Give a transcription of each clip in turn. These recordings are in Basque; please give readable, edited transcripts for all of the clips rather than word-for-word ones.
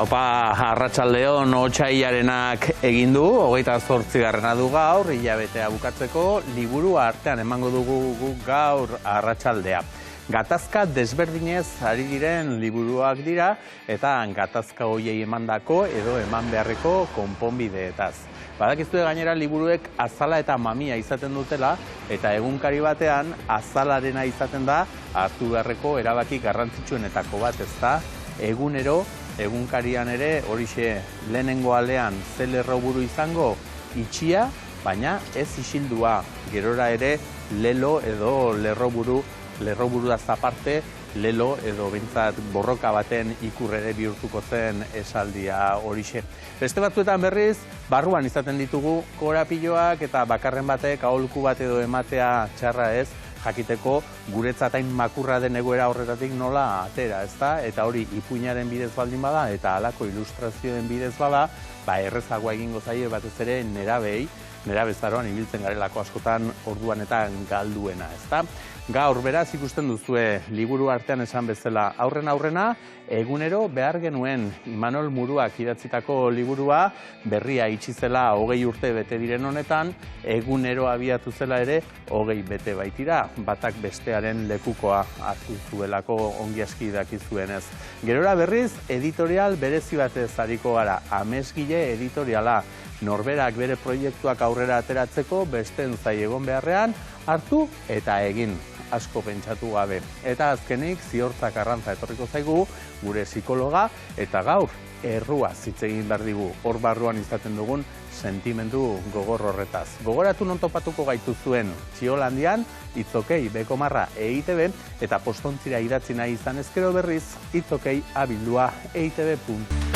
Opa, arratsaldeon otsailarenak egin du, 28. du gaur, hilabetea bukatzeko, liburua artean emango dugu guk gaur arratsaldea. Gatazka desberdinez ari diren liburuak dira, eta gatazka hoiei emandako edo eman beharreko konponbideetaz. Badakizue gainera liburuek azala eta mamia izaten dutela, eta egunkari batean azalarena izaten da hartu beharreko erabaki garrantzitsuenetako bat, ezta? Egunero, egunkarian ere, horixe lehenengo alean ze lerroburu izango itxia, baina ez isildua. Gerora ere lelo edo lerroburuaz aparte, lelo edo bintzat borroka baten ikurrere bihurtuko zen esaldia horixe. Beste batzuetan berriz, barruan izaten ditugu korapiloak eta bakarren batek aholku bat edo ematea txarra ez, jakiteko guretzatain makurra den egoera horretatik nola atera, ezta? Eta hori ipuinaren bidez baldin bada eta halako ilustrazioen bidez bada, errezagoa egingo zaie batez ere nerabezaroan ibiltzen garelako askotan orduanetan galduena, ezta? Gaur beraz ikusten duzue liburu artean esan bezala aurrena, egunero behar genuen Imanol Muruak idatzitako liburua berria itxi zela 20 urte bete diren honetan, egunero abiatu zela ere 20 bete baitira, batak bestearen lekukoa hartu zuelako ongi aski dakizuenez. Gerora berriz, editorial berezi batez ariko gara, Amesgile editoriala, norberak bere proiektuak aurrera ateratzeko besteen zai egon beharrean hartu eta egin, asko pentsatu gabe. Eta azkenik Ziortzak Arrantza etorriko zaigu, gure psikologa, eta gaur errua hitz egin behar digu, hor barruan izaten dugun sentimendu gogor horretaz. Gogoratu non topatuko gaituzuen Txiolandian, Itzokei Bekomarra EITB, eta postontzira idatzi nahi izan ezkero berriz, itzokei abildua eitb.com.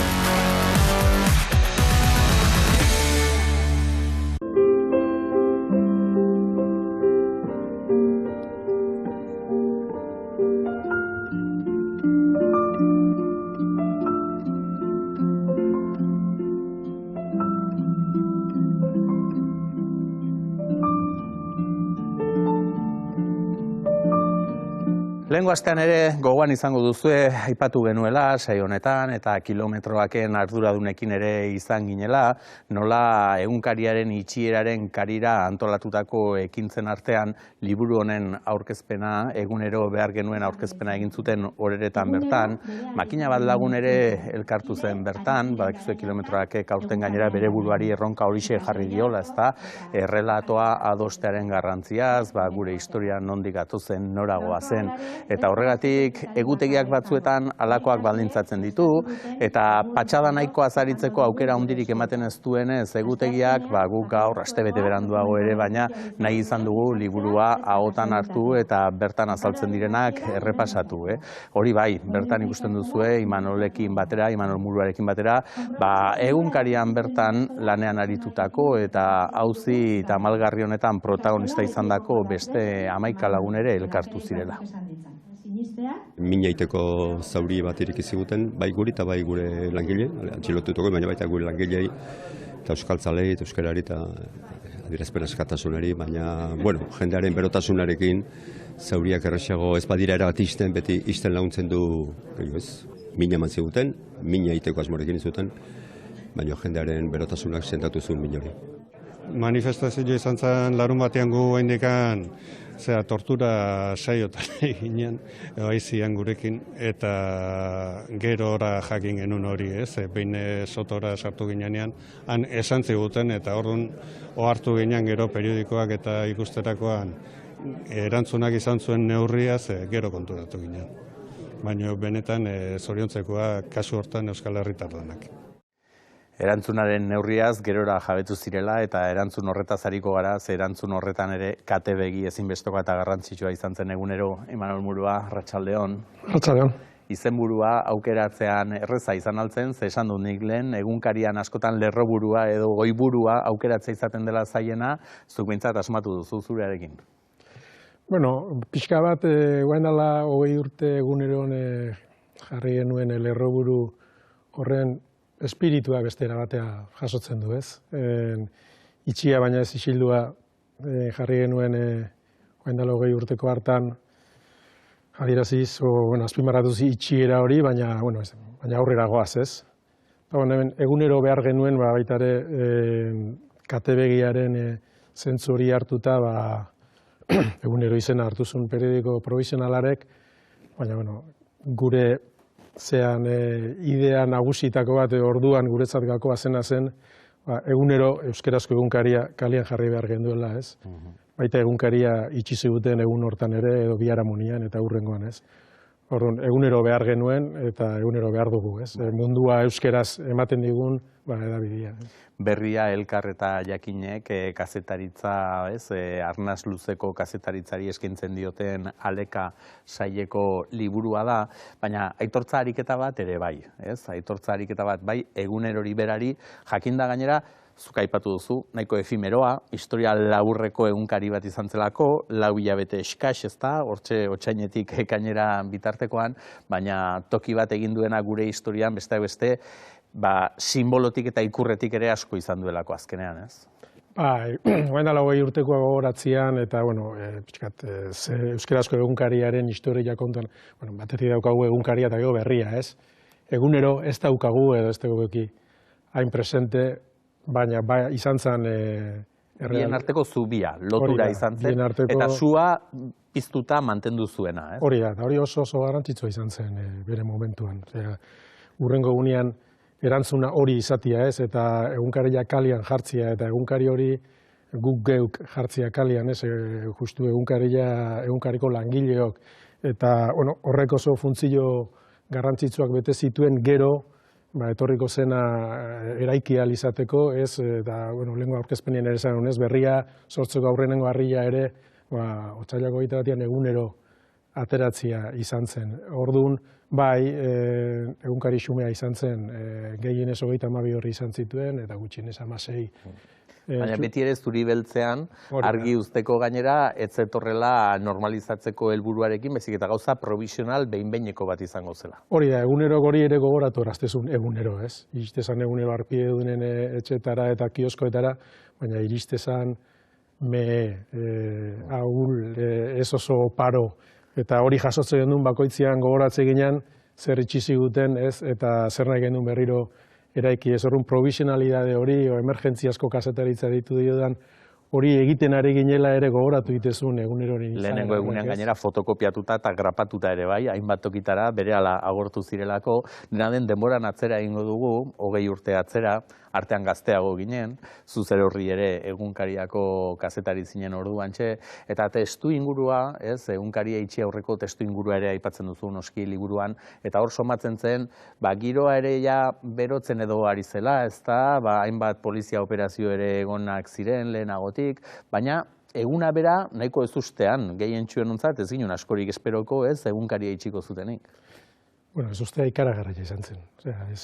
Lehengo astean ere gogoan izango duzue aipatu genuela saio honetan eta kilometroaken arduradunekin ere izan ginela, nola egunkariaren itxieraren karira antolatutako ekintzen artean liburu honen aurkezpena, egunero behar genuen aurkezpena egin zuten horeretan bertan, makina bat lagun ere elkartu zen bertan, badakizue kilometroakek aurten gainera bere buruari erronka horixe jarri diola, ezta? Errelatoa adostearen garrantziaz, gure historia nondik gatozen noragoa zen. Eta horregatik egutegiak batzuetan halakoak baldintzatzen ditu, eta patxada nahikoa azaritzeko aukera handirik ematen ez duenez egutegiak, guk gaur astebete beranduago ere, baina nahi izan dugu liburua ahotan hartu eta bertan azaltzen direnak errepasatu. Hori bai, bertan ikusten duzue Imanolekin batera, Imanol Muruarekin batera, egunkarian bertan lanean aritutako eta auzi eta malgarri honetan protagonista izandako beste 11 lagun ere elkartu zirela. Minaiteko zauri bat ireki ziguten, bai guri eta bai gure langile, atxilotutako, baina baita gure langilei, eta euskaltzalei, eta euskarari, eta adierazpen askatasunari, baina, jendearen berotasunarekin zauriak erresago ez badira erabat isten, beti isten laguntzen du, mina eman ziguten, mina iteko asmorekin zuten, baina jendearen berotasunak sentatu zuen minori. Manifestazio izan zen larun batean gu haindekan tortura saiotan eginen, aizian gurekin, eta gero ora jakin genuen hori, behin sotora sartu ginean, han esan ziguten, eta orduan ohartu ginean gero periodikoak eta ikusterakoan erantzunak izan zuen neurriaz gero konturatu ginean. Baina benetan zoriontzekoa kasu hortan Euskal Herritar lanak. Erantzunaren neurriaz gerora jabetu zirela eta erantzun horretaz ariko gara, ze erantzun horretan ere kate begi ezinbestekoa eta garrantzitsua izan zen egunero. Imanol Murua, arratsaldeon. Arratsaldeon. Izenburua aukeratzean erreza izan altzen, ze esan dut nik lehen, egunkarian askotan lerroburua edo goiburua aukeratzea izaten dela zaiena, zuk behintzat asmatu duzu zurearekin. Pixka bat, guain dela 20 urte eguneron jarri genuen lerroburu horren espiritua bestera batea jasotzen du, ez? Itxia baina ez isildua jarri genuen guain dela 20 urteko hartan adieraziz, azpimarratuz itxiera hori, baina aurrera goaz, ez? Egunero behar genuen, baita ere, katebegiaren zentzu hori hartuta, egunero izena hartu zuen periodiko provisionalarek, baina gure idea nagusitako bat orduan guretzat gakoa zen, egunero euskerazko egunkaria kalian jarri behar genduela, ez? Baita egunkaria itxi ziguten egun hortan ere, edo biharamunian eta hurrengoan, ez? Orduan, egunero behar genuen eta egunero behar dugu, ez? Mundua euskeraz ematen digun, edabidea. Berria Elkar eta Jakinek kazetaritza, arnaz luzeko kazetaritzari eskaintzen dioten Aleka saileko liburua da, baina aitortza ariketa bat ere bai, ez? Aitortza ariketa bat bai egunerori berari, jakinda gainera, zuk aipatu duzu, nahiko efimeroa, historia laburreko egunkari bat izan zelako, 4 hilabete eskas, ez da, hortxe otsainetik ekainera bitartekoan, baina toki bat egin duena gure historian, besteak beste, simbolotik eta ikurretik ere asko izan duelako azkenean, ez? Guain dala 20 urtekoa gogoratzean, eta, euskerazko egunkariaren historia kontuan, batetik daukagu egunkaria eta gero berria, ez? Egunero ez daukagu edo ez daukagu hain presente, baina izan zen... Bien arteko zubia, lotura izan zen, eta sua piztuta mantendu zuena, ez? Hori da, hori oso garrantzitsua izan zen bere momentuan. Urrengo egunean erantzuna hori izatia, ez? Eta egunkaria kalian jartzia, eta egunkari hori guk geuk jartzia kalian, ez? Justu egunkariko langileok, eta horrek oso funtzio garrantzitsuak bete zituen gero, etorriko zena eraiki ahal izateko, ez, eta, lehenko aurkezpenien ere zen, berria sortzeko aurrenengo harria ere, otsailako 21 egunero ateratzia izan zen. Orduan, bai, egunkari xumea izan zen, gehienez 32 horri izan zituen, eta gutxienez 16. Baina beti ere zuri beltzean, argi uzteko gainera, ez zetorrela normalizatzeko helburuarekin, bezik eta gauza provisional behin-behineko bat izango zela. Hori da, egunero gori ere gogoratu eraztezun egunero, ez? Iristezan egunero arpiedunen etxetara eta kioskoetara, baina iristezan ahul, ez oso paro, eta hori jasotzen genuen bakoitzean gogoratze ginen, zer itxizi guten, ez? Eta zer nahi genuen berriro eraiki, ez horren provisionalidade hori, emergentziazko kazetaritza ditu diodan, hori egiten ari ginela ere gogoratu ditezun egunero hori. Lehenengo egunean gainera fotokopiatuta eta grapatuta ere bai, hainbat tokitara, berehala agortu zirelako, dena den denboran atzera egingo dugu, 20 urte atzera, artean gazteago ginen, zuzer horri ere egunkariako kazetari zinen orduantxe, eta testu ingurua, egunkaria itxi aurreko testu ingurua ere aipatzen duzu noski liburuan, eta hor somatzen zen, giroa ere ja berotzen edo ari zela, ez da, hainbat polizia operazio ere egonak ziren lehenagotik, baina eguna bera nahiko ez ustean, gehien txuen ontzat, ez ginen askorik esperoko, egunkaria itxiko zutenik. Ez ustea ikaragarria izan zen,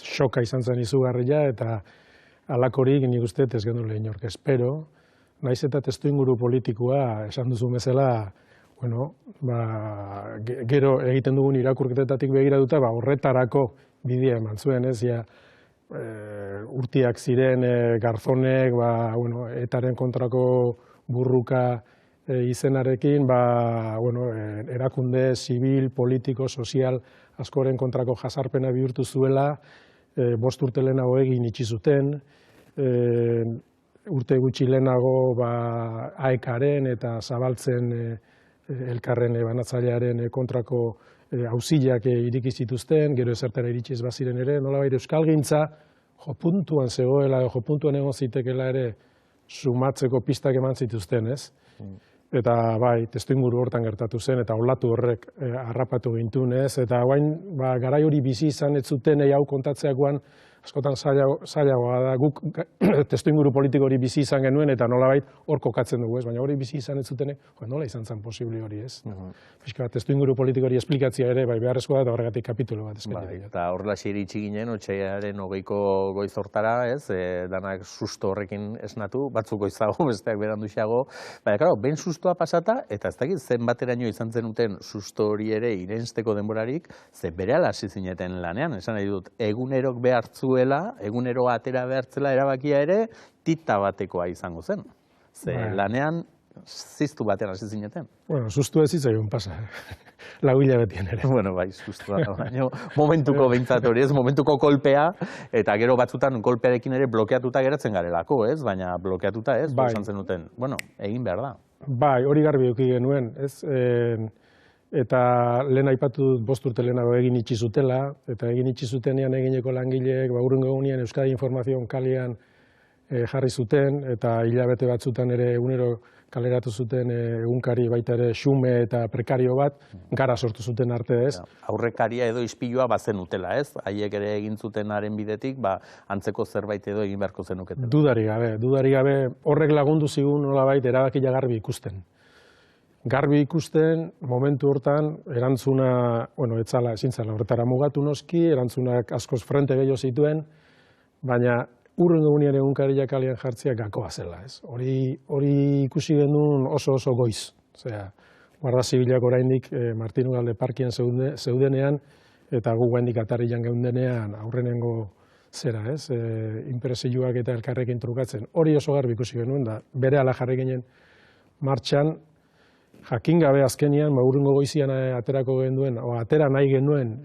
xoka izan zen izugarria, eta alakorik nik uste ez gendu lehen inork espero, naiz eta testu inguru politikoa esan duzu bezala, gero egiten dugun irakurketetatik begiratuta, horretarako bidea eman zuen, urtiak ziren Garzonek, etaren kontrako burruka izenarekin, erakunde, zibil, politiko, sozial, askoren kontrako jazarpena bihurtu zuela, 5 urte lehenago egin itxi zuten, urte gutxi lehenago AEK-aren eta Zabaltzen elkarren banatzailearen kontrako auziak iriki zituzten, gero ezertara iritsi ez baziren ere, nolabait euskalgintza jopuntuan zegoela, jopuntuan egon zitekeela ere sumatzeko pistak eman zituzten, ez? Eta bai, testuinguru hortan gertatu zen, eta olatu horrek harrapatu gintun, ez? Eta guain, garai hori bizi izan ez zuten hau kontatzeakoan, askotan zailagoa da, guk testuinguru politiko hori bizi izan genuen, eta nolabait hor kokatzen dugu, ez? Baina hori bizi izan ez zutenek, nola izan zen posibli hori, ez? Fiska, testuinguru politiko hori esplikatzia ere, beharrezkoa da, eta horregatik kapitulo bat eskaini. Eta horrela iritsi ginen, otsailaren 20ko goiz hortara, ez? Danak susto horrekin esnatu, batzuk goizago, besteak beranduxeago. Baina, klaro, behin sustoa pasata, eta ez dakit zen bateraino izan zenuten susto hori ere irensteko denborarik, ze berehala hasi zineten lanean, esan nahi dut, egunerok behartzu egunero atera behartzela erabakia ere tita batekoa izango zen. Ze lanean ziztu batean hasi zineten. Bueno, sustu ez zitzaigun pasa. Lau hilabetien ere. Bueno, bai, sustu da, baina momentuko behintzat hori, ez, momentuko kolpea, eta gero batzutan kolpearekin ere blokeatuta geratzen garelako, ez, baina blokeatuta ez, Bai. esan zenuten, bueno, egin behar da. Bai, hori garbi eduki genuen, ez? Eta lehen aipatu dut 5 urte lehenago egin itxi zutela, eta egin itxi zutenean egineko langileek, hurrengo egunean Euskadi Informazion kalean jarri zuten, eta hilabete batzutan ere egunero kaleratu zuten egunkari baita ere xume eta prekario bat, gara sortu zuten arte, ez? Aurrekaria edo ispilua bazen utela, ez? Haiek ere egin zutenaren bidetik, antzeko zerbait edo egin beharko zenuketen. Dudarik gabe, horrek lagundu zigun nolabait erabakia garbi ikusten. Garbi ikusten, momentu hortan, erantzuna, ezin zala horretara mugatu noski, erantzunak askoz frente gehiago zituen, baina hurrengo egunean egunkaria kalean jartzea gakoa zela, ez? Hori ikusi genuen oso goiz. Osea, Guardia Zibilak oraindik Martin Ugalde parkian zeudenean, eta gu oraindik atarrian geundenean aurrenengo zera, ez? Inpresioak eta elkarrekin trukatzen. Hori oso garbi ikusi genuen, da berehala jarri ginen martxan, jakin gabe azkenian, hurrengo goizian aterako genuen, atera nahi genuen,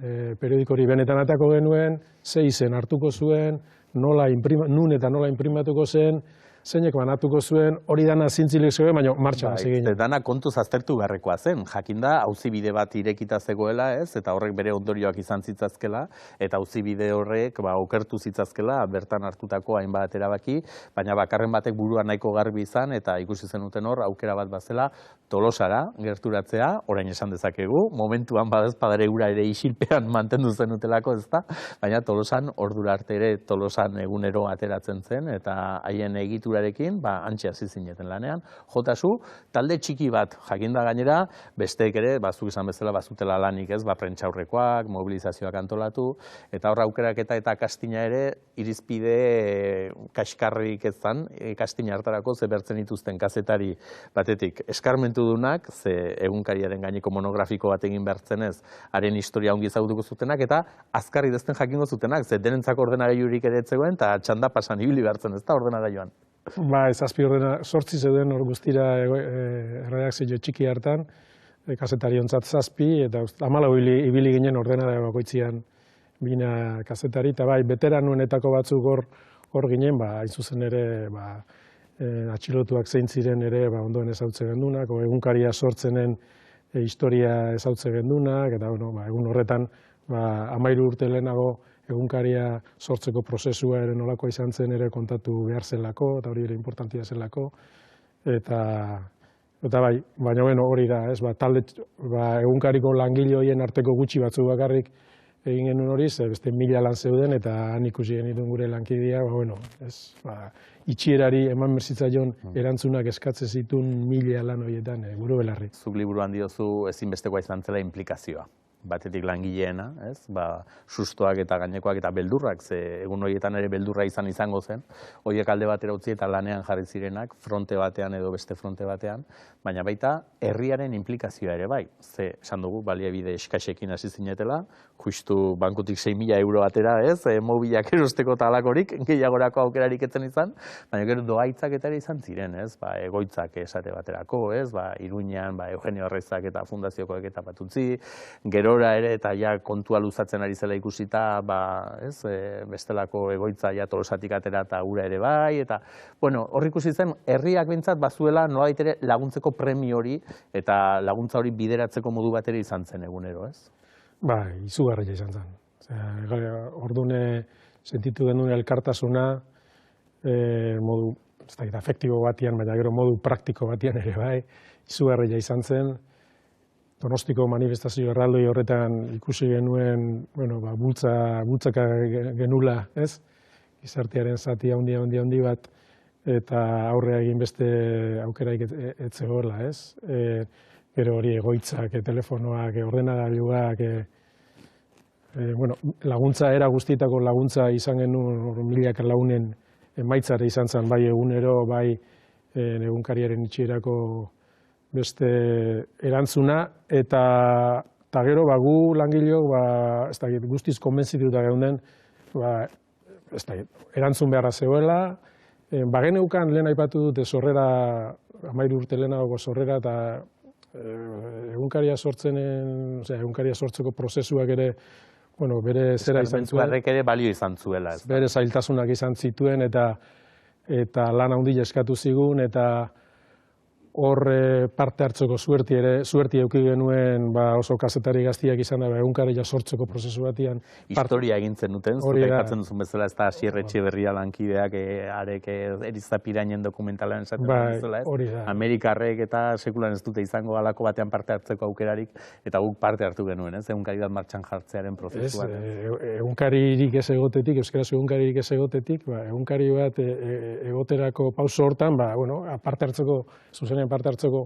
periodikori benetan atako genuen, ze izen hartuko zuen, nun eta nola imprimatuko zen, zeinek banatuko zuen, hori dana zintzilik zegoen, baina martxan hasi ginen. Dana kontuz aztertu beharrekoa zen, jakinda auzibide bat irekita zegoela, ez, eta horrek bere ondorioak izan zitzazkela, eta auzibide horrek okertu zitzazkela, bertan hartutako hainbat erabaki, baina bakarren batek burua nahiko garbi izan, eta ikusi zenuten hor, aukera bat bazela, Tolosara gerturatzea, orain esan dezakegu, momentuan badazpadare ura ere isilpean mantendu zenutelako, ezta, baina Tolosan ordura arte ere Tolosan egunero ateratzen zen, eta haien egiturarekin, antxe hasi zineten lanean, jotasu, talde txiki bat, jakinda gainera, besteek ere, zuk izan bezala bazutela lanik, ez, prentsaurrekoak, mobilizazioak antolatu, eta hor aukeraketa eta kastina ere, irizpide kaskarrik ezan, kastina hartarako zebertzen dituzten kazetari batetik eskarmentu dunak, ze egunkariaren gaineko monografiko bat egin bertzenez, haren historia ongi ezagutuko zutenak, eta azkarri dezten jakingo zutenak, ze denentzako ordenagailurik ere etzegoen, eta txanda pasan ibili bertzen, ez da ordenagailuan. Zortzi zeuden hor guztira erredakzio txiki hartan, kazetariontzat 7, eta 14 ibili ginen ordenagailu bakoitzean bina kazetari, eta bai, veteranuenetako batzuk hor ginen, hain zuzen ere, atxilotuak zein ziren ere ondoen ezautzen gendunak, egunkaria sortzenen historia ezautzen gendunak, eta egun horretan 13 urte lehenago egunkaria sortzeko prozesua ere nolakoa izan zen ere kontatu behar zelako, eta hori ere importantia zelako, eta bai, baina hori da, egunkariko langile horien arteko gutxi batzuk bakarrik egin genuen hori, beste 1000 lan zeuden, eta han ikusi genituen gure lankidea, itxierari eman merzitzaion erantzunak eskatzen zituen 1000 lan horietan, buru belarri. Zuk liburuan diozu ezinbestekoa izan zela implikazioa. Batetik langileena, ez? Sustoak eta gainekoak eta beldurrak, ze egun horietan ere beldurra izango zen, horiek alde batera utzi eta lanean jarri zirenak, fronte batean edo beste fronte batean, baina baita herriaren implikazioa ere bai. Ze, esan dugu, baliabide eskasekin hasi zinetela, justu bankutik 6.000 euro atera, ez? Mobilak erosteko talakorik, gehiagorako aukerarik etzen izan, baina gero doaitzak eta ere izan ziren, ez? Egoitzak esate baterako, ez? Iruñean, Eugenio Arraizak eta fundaziokoek eta bat utzi, gerora ere eta kontua luzatzen ari zela ikusita, bestelako egoitza Tolosatik atera eta ura ere bai, eta, hor ikusi zen, herriak behintzat bazuela nolabait ere laguntzeko premio hori eta laguntza hori bideratzeko modu bat ere izan zen egunero, ez? Izugarria izan zen. Ordune sentitu genuen elkartasuna, modu, afektibo batian, baina gero modu praktiko batian ere bai, izugarria izan zen. Donostiko manifestazio erraldoi horretan ikusi genuen, bultzaka genula, ez? Gizartearen zati handi bat, eta aurrea egin beste aukeraik etzegoela, ez? Gero hori egoitzak, telefonoak, ordenagailuak, laguntza era guztietako laguntza izan genuen milaka lagunen emaitzare izan zen, bai egunero, bai egunkariaren itxierako beste erantzuna, eta gero gu langileok guztiz konbentzituta geunden, erantzun beharra zegoela, bageneukan lehen aipatu dute sorrera 13 urte lehenago sorrera eta egunkaria sortzeko prozesuak ere, bueno, bere zera izan zuen. Ere balio izan zuela. Bere zailtasunak izan zituen eta lan handia eskatu zigun eta hor parte hartzeko suerti eduki genuen oso kazetari gaztiak izan da egunkaria sortzeko prozesu batian. Historia egin zenuten, zuk aipatzen duzun bezala, ez da Asier Etxeberria lankideak arek Erizapirainen dokumentalean esaten bezala, ez? Amerikarrek eta sekulan ez dute izango halako batean parte hartzeko aukerarik, eta guk parte hartu genuen, ez? Egunkari bat martxan jartzearen prozesuan. Egunkaririk ez egotetik, euskaraz egunkaririk ez egotetik, egunkari bat egoterako pauso hortan, parte hartzeko, zuzenean parte hartzeko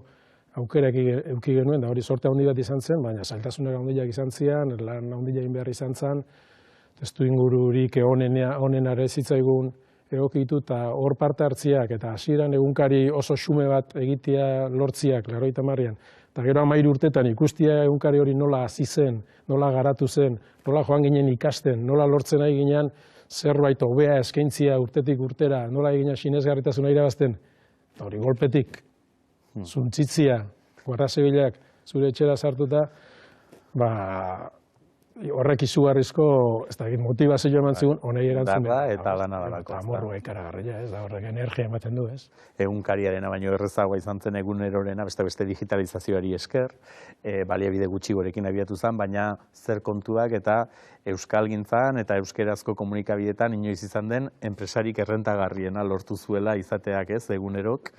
aukerak eduki genuen, da hori sorte handi bat izan zen, baina zailtasunak handiak izan zian, lan handia egin behar izan zen, testu ingururik onenara ez zitzaigun egokitu, eta hor parte hartziak, eta hasieran egunkari oso xume bat egitea lortziak, 80an, eta gero 13 urtetan ikustia egunkari hori nola hasi zen, nola garatu zen, nola joan ginen ikasten, nola lortzen ari ginen zerbait hobea eskaintzia urtetik urtera, nola egina sinesgarritasuna irabazten, eta hori golpetik, zuntzitzia, Guardia Zibilak zure etxera sartuta, horrek izugarrizko, ez da, motivazio eman zigun, honei erantzun. Eta lana dalako. Eta amorru ikaragarria, ez da, horrek energia ematen du, ez? Egunkariarena baino errezagoa izan zen egunerorena, beste digitalizazioari esker, baliabide gutxi gorekin abiatu zen, baina zer kontuak eta euskalgintzan eta euskerazko komunikabidetan inoiz izan den enpresarik errentagarriena lortu zuela izateak, ez, egunerok,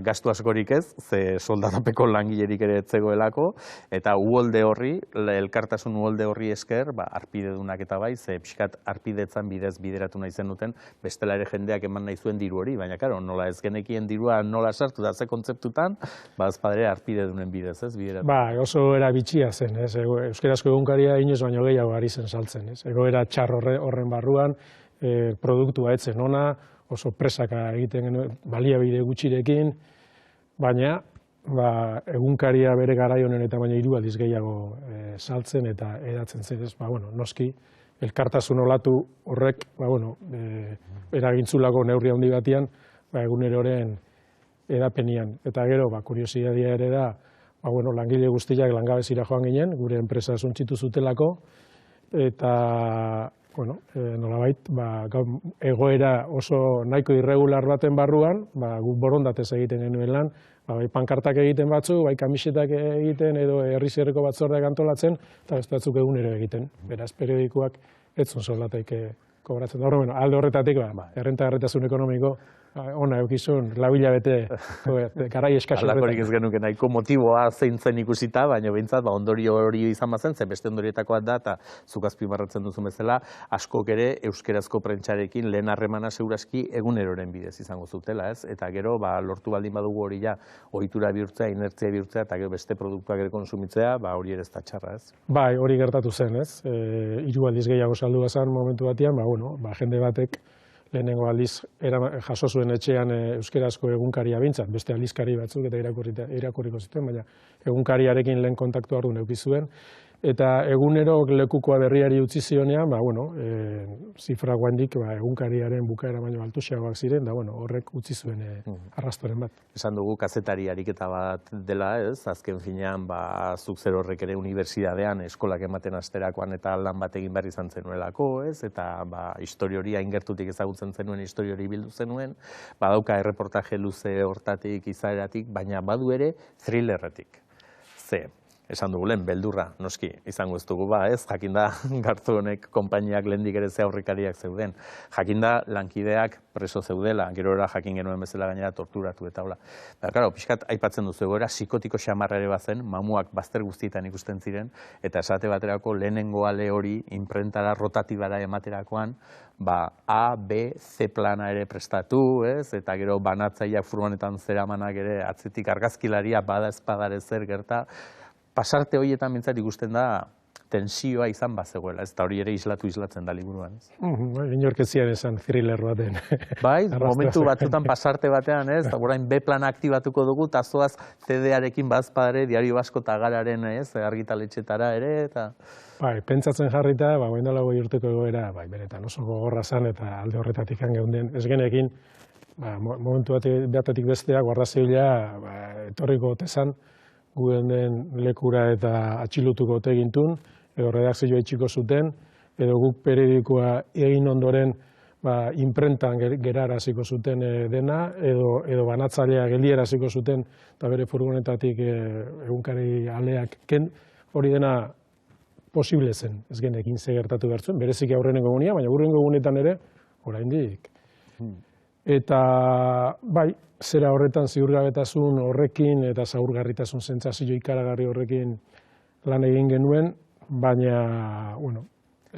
gastu askorik ez, ze soldatapeko langilerik ere etzegoelako, eta uholde horri, elkartasun uholde horri esker, arpidedunak eta bai, ze pixkat arpidetzan bidez bideratu nahi zen duten, bestela ere jendeak eman nahi zuen diru hori, baina karo, nola ez genekien dirua nola sartu da ze kontzeptutan, azpadere arpidedunen bidez, ez, bideratu. Oso era bitxia zen, ez, euskerazko egunkaria inoiz baino gehiago ari zen saltzen, ez, egoera txar horren barruan, produktua etzen ona, oso presaka egiten genuen, baliabide gutxirekin, baina, egunkaria bere garai honen eta baina 3 aldiz gehiago saltzen eta edatzen zen, ez, noski, elkartasun olatu horrek, eragintzulako neurri handi batian, eguneroren edapenian. Eta gero, kuriosidadia ere da, langile guztiak langabezira joan ginen, gure enpresa suntzitu zutelako, eta, nolabait, egoera oso nahiko irregular baten barruan, guk borondatez egiten genuen lan, bai pankartak egiten batzu, bai kamisetak egiten, edo herriz herriko batzordeak antolatzen, eta beste batzuk egunero egiten. Beraz, periodikoak ez zuen soldataik kobratzen. Alde horretatik, errentagarritasun ekonomiko, ona eukizun, 4 hilabete garai eskasi horretan. Alakorik ez genuke nahiko motiboa zein zen ikusita, baina behintzat ondorio hori izan bazen, ze beste ondorietakoa da, eta zuk azpimarratzen duzu bezala, askok ere euskerazko prentsarekin lehen harremana segurazki eguneroren bidez izango zutela, ez? Eta gero, lortu baldin badugu hori ja, ohitura bihurtzea, inertzia bihurtzea, eta gero beste produktuak ere konsumitzea, hori ere ez da txarra, ez? Bai, hori gertatu zen, ez? 3 aldiz gehiago saldu bazan momentu batean, jende batek lehenengo aldiz jaso zuen etxean euskerazko egunkaria bintzat, beste aldizkari batzuk eta irakurriko zituen, baina egunkariarekin lehen kontaktu hartu neuki zuen. Eta egunero lekukoa berriari utzi zionean, zifra guandik egunkariaren bukaera baino altuxeagoak ziren, da horrek utzi zuen arrastoren bat. Esan dugu kazetari ariketa bat dela, ez? Azken finean, zuk zer horrek ere unibertsitatean eskolak ematen asterakoan eta lan bat egin behar izan zenuelako, ez? Eta histori hori haingertutik ezagutzen zenuen, histori hori bildu zenuen, badauka erreportaje luze hortatik, izaeratik, baina badu ere thrillerretik. Ze? Esan dugu lehen, beldurra, noski, izango ez dugu ez, jakinda gartu honek konpainiak lehendik ere ze aurrekariak zeuden. Jakinda lankideak preso zeudela, gerora jakin genuen bezala gainera torturatu eta hola. Claro, pixkat aipatzen duzu egoera, psikotiko xamarra ere bazen, mamuak bazter guztietan ikusten ziren, eta esate baterako lehenengo ale hori inprentara rotatibara ematerakoan, A, B, C plana ere prestatu, ez? Eta gero banatzaileak furgonetan zeramanak ere atzetik argazkilaria bada espadare zer gerta, pasarte horietan bintzat ikusten da tensioa izan bazegoela, ez da hori ere islatzen da liburuan. Inorkezian esan thriller baten. Bai, momentu batzutan pasarte batean, ez, orain B plana aktibatuko dugu, eta zoaz CD-arekin bazpadare, Diario Basko eta Gararen, ez, argitaletxetara ere, eta... Bai, pentsatzen jarrita, goindala 5 urteko egoera, benetan oso gogorra zan, eta alde horretatik geunden, ez genekin, momentu batetik bestea, Guardia Zibila etorriko otezan, guen den lekura eta atxilotuko ote gintun, edo redakzioa itxiko zuten, edo guk periodikoa egin ondoren imprentan geraraziko zuten dena, edo banatzailea geldiaraziko zuten, eta bere furgonetatik egunkari aleak ken, hori dena posible zen, ez genekin ze gertatu behar zuen, bereziki aurrenengo egunean, baina aurrenengo egunetan ere, oraindik. Eta bai, zera horretan ziurgabetasun horrekin eta zaurgarritasun sentsazio ikaragarri horrekin lan egin genuen, baina, bueno,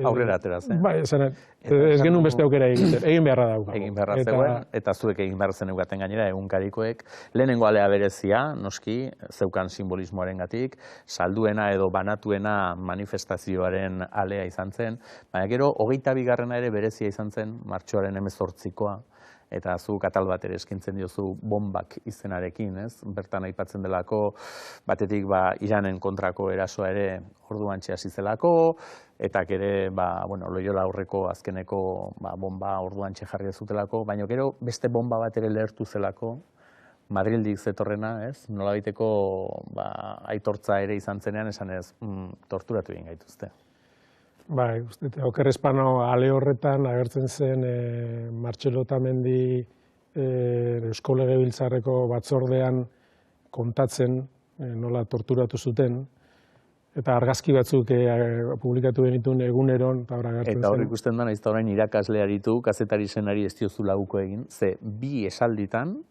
aurrera atera zen. Bai, ez genuen beste aukera egin beharra daukagu. Egin beharra zegoen, eta zuek egin behar zen eugaten gainera, egunkarikoek. Lehenengo alea berezia, noski, zeukan simbolismoarengatik, salduena edo banatuena manifestazioaren alea izan zen, baina gero, 22. ere berezia izan zen, martxoaren 18koa, eta zu katal bat ere eskintzen diozu bombak izenarekin, ez? Bertan aipatzen delako, batetik Iranen kontrako erasoa ere orduan hasi zelako, eta ere, Loiola aurreko azkeneko bomba orduan jarri zutelako, baina gero beste bomba bat ere lehertu zelako, Madrildik zetorrena, ez? Nolabaiteko aitortza ere izan zenean, esan ez, torturatu egin gaituzte. Bai, uste, Oker Espano ale horretan agertzen zen Martxelo Otamendi Eusko Legebiltzarreko batzordean kontatzen nola torturatu zuten, eta argazki batzuk publikatu genituen eguneron, eta hor agertzen zen. Eta hor ikusten da, nahiz eta orain irakasle aritu, kazetari zenari ez diozu lauko egin, ze bi esalditan,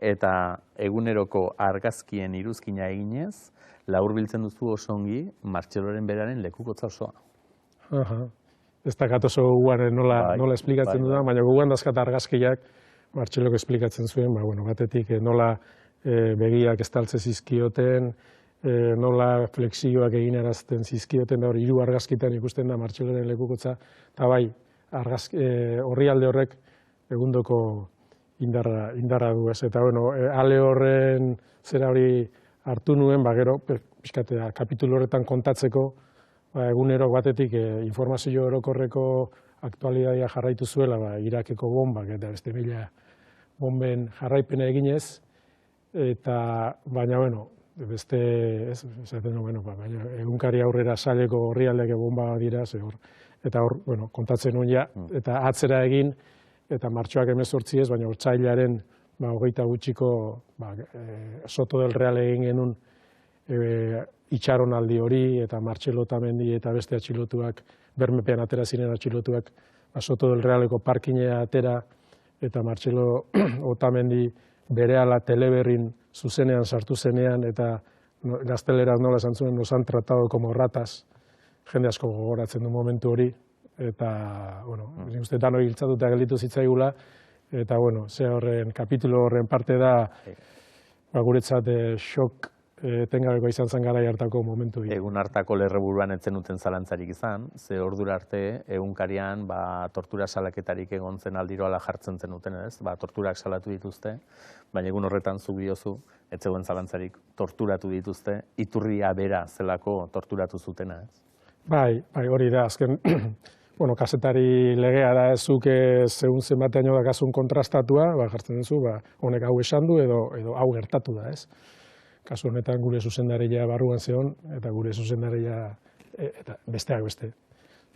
eta eguneroko argazkien iruzkina eginez, laburbiltzen duzu oso ongi Martxeloren beraren lekukotza osoa. Ez da gatozo guan nola esplikatzen dudan, baina guan dazkat argazkiak Martxelok esplikatzen zuen, batetik nola begiak estaltze zizkioten, nola flexioak eginarazten zizkioten, da hori 3 argazkitan ikusten da Martxeloren lekukotza, eta bai, orrialde horrek egundoko indarra du ez. Eta ale horren zera hori hartu nuen, gero, pixkatea, kapitulu horretan kontatzeko, egunero batetik informazio orokorreko aktualitatea jarraitu zuela, Irakeko bombak eta beste 1000 bomben jarraipena eginez, eta baina, beste, esaten baina egunkari aurrera saileko orrialdeko bomba dira, eta hor, kontatzen nuen ja, eta atzera egin, eta martxoak 18 ez, baina otsailaren 20 gutxiko Soto del Real egin genuen itxaronaldi hori, eta Martxelo Otamendi eta beste atxilotuak, Bermepean atera ziren atxilotuak, Soto del Realeko parkinea atera, eta Martxelo Otamendi berehala Teleberrin zuzenean sartu zenean, eta gazteleraz nola esan zuen, nos han tratado como ratas, jende asko gogoratzen du momentu hori, eta, nik uste dano hiltzatuta gelditu zitzaigula, eta, ze horren, kapitulo horren parte da, guretzat xok etengabeko izan zen garai hartako momentu. Egun hartako lerreburuan etzen duten zalantzarik izan, ze ordura arte egunkarian tortura salaketarik egon zen aldiro ala jartzen zen duten, ez? Torturak salatu dituzte, baina egun horretan zu biozu, ez zegoen zalantzarik torturatu dituzte, iturria bera zelako torturatu zutena, ez? Bai, hori da, azken, kazetari legea da ezuk zeun zenbatean dakazun kontrastatua, jartzen duzu, honek hau esan du edo hau gertatu da, ez? Kasu honetan gure zuzendaria barruan zeon, eta gure zuzendaria eta besteak beste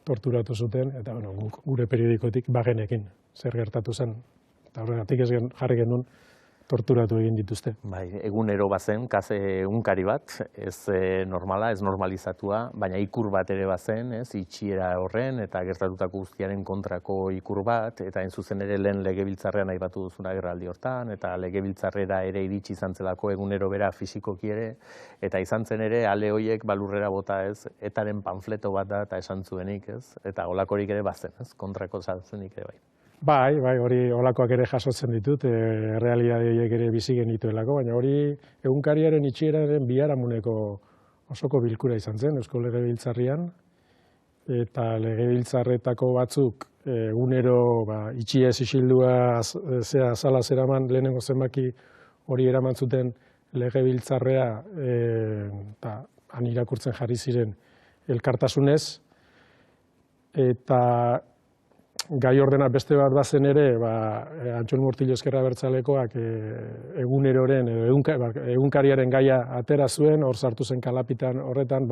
torturatu zuten, eta gure periodikotik bagenekin zer gertatu zen. Eta horregatik ez jarri genuen torturatu egin dituzte. Egunero bazen, egunkari bat, ez normala, ez normalizatua, baina ikur bat ere bazen, itxiera horren, eta gertatutako guztiaren kontrako ikur bat, eta zuzen ere lehen legebiltzarrean aipatu duzuna agerraldi hortan, eta legebiltzarrera ere iritsi izan zelako egunero bera fisikoki ere, eta izan zen ere ale hoiek balurrera bota ez, etaren panfleto bat da eta esan zuenik, eta olakorik ere bazen, kontrako saltzenik ere bai. Bai, hori olakoak ere jasotzen ditut, errealitateak ere bizi genituelako, baina hori egunkariaren itxieraren biharamuneko osoko bilkura izan zen, Eusko Legebiltzarrean, eta legebiltzarretako batzuk egunero itxiez isildua azala zeraman lehenengo zenbaki hori eraman zuten legebiltzarrea, eta han irakurtzen jarri ziren elkartasunez, eta gai ordena beste bat bazen ere, Antxol Murtillo Ezkerra Abertzalekoak eguneroren, egunkariaren gaia atera zuen, hor sartu zen kalapitan horretan,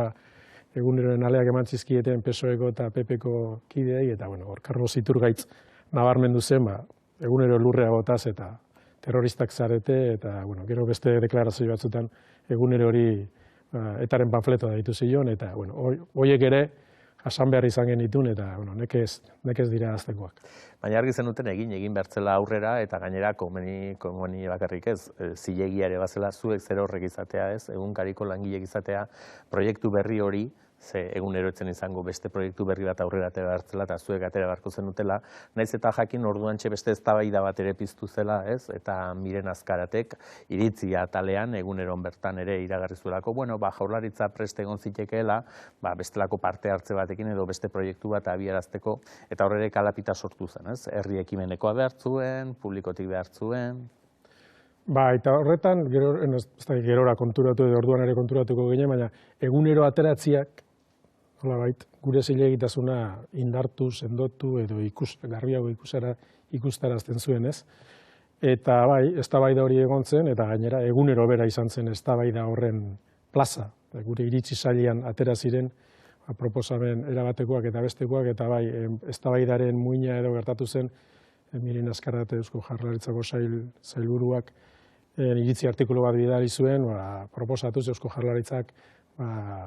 eguneroren aleak eman zizkieten PSOEko eta PPko kideei, eta hor Carlos Iturgaitz nabarmendu zen, egunero lurrea botaz eta terroristak zarete, eta gero beste deklarazio batzutan egunero hori etaren panfletoa deitu zion, eta horiek ere jasan behar izan genitun, eta nekez dira aztekoak. Baina argi zenuten egin bertzela aurrera, eta gainera komeni bakarrik ez, zilegiare bazela zuek zer horrek izatea ez, egunkariko langilek izatea, proiektu berri hori, ze egunero etzen izango beste proiektu berri bat aurrera atera hartzela, eta zuek atera beharko zenutela, naiz eta jakin orduantxe beste eztabaida bat ere piztu zela, ez? Eta Miren Azkaratek iritzia atalean eguneron bertan ere iragarri zuelako, Jaurlaritza prest egon zitekeela, bestelako parte hartze batekin edo beste proiektu bat abiarazteko, eta horrere kalapita sortu zen, ez? Herri ekimenekoa behar zuen, publikotik behar zuen. Eta horretan, gerora konturatu edo orduan ere konturatuko ginen, baina egunero ateratziak, gure zilegitasuna indartu, sendotu edo garbiago ikustarazten zuen, ez? Eta eztabaida hori egon zen, eta gainera egunero bera izan zen eztabaida horren plaza. Gure iritzi sailean atera ziren proposamen erabatekoak eta bestekoak, eta eztabaidaren muina edo gertatu zen Miren Azkarate Eusko Jaurlaritzako sailburuak iritzi artikulu bat bidali zuen, proposatuz Eusko Jaurlaritzak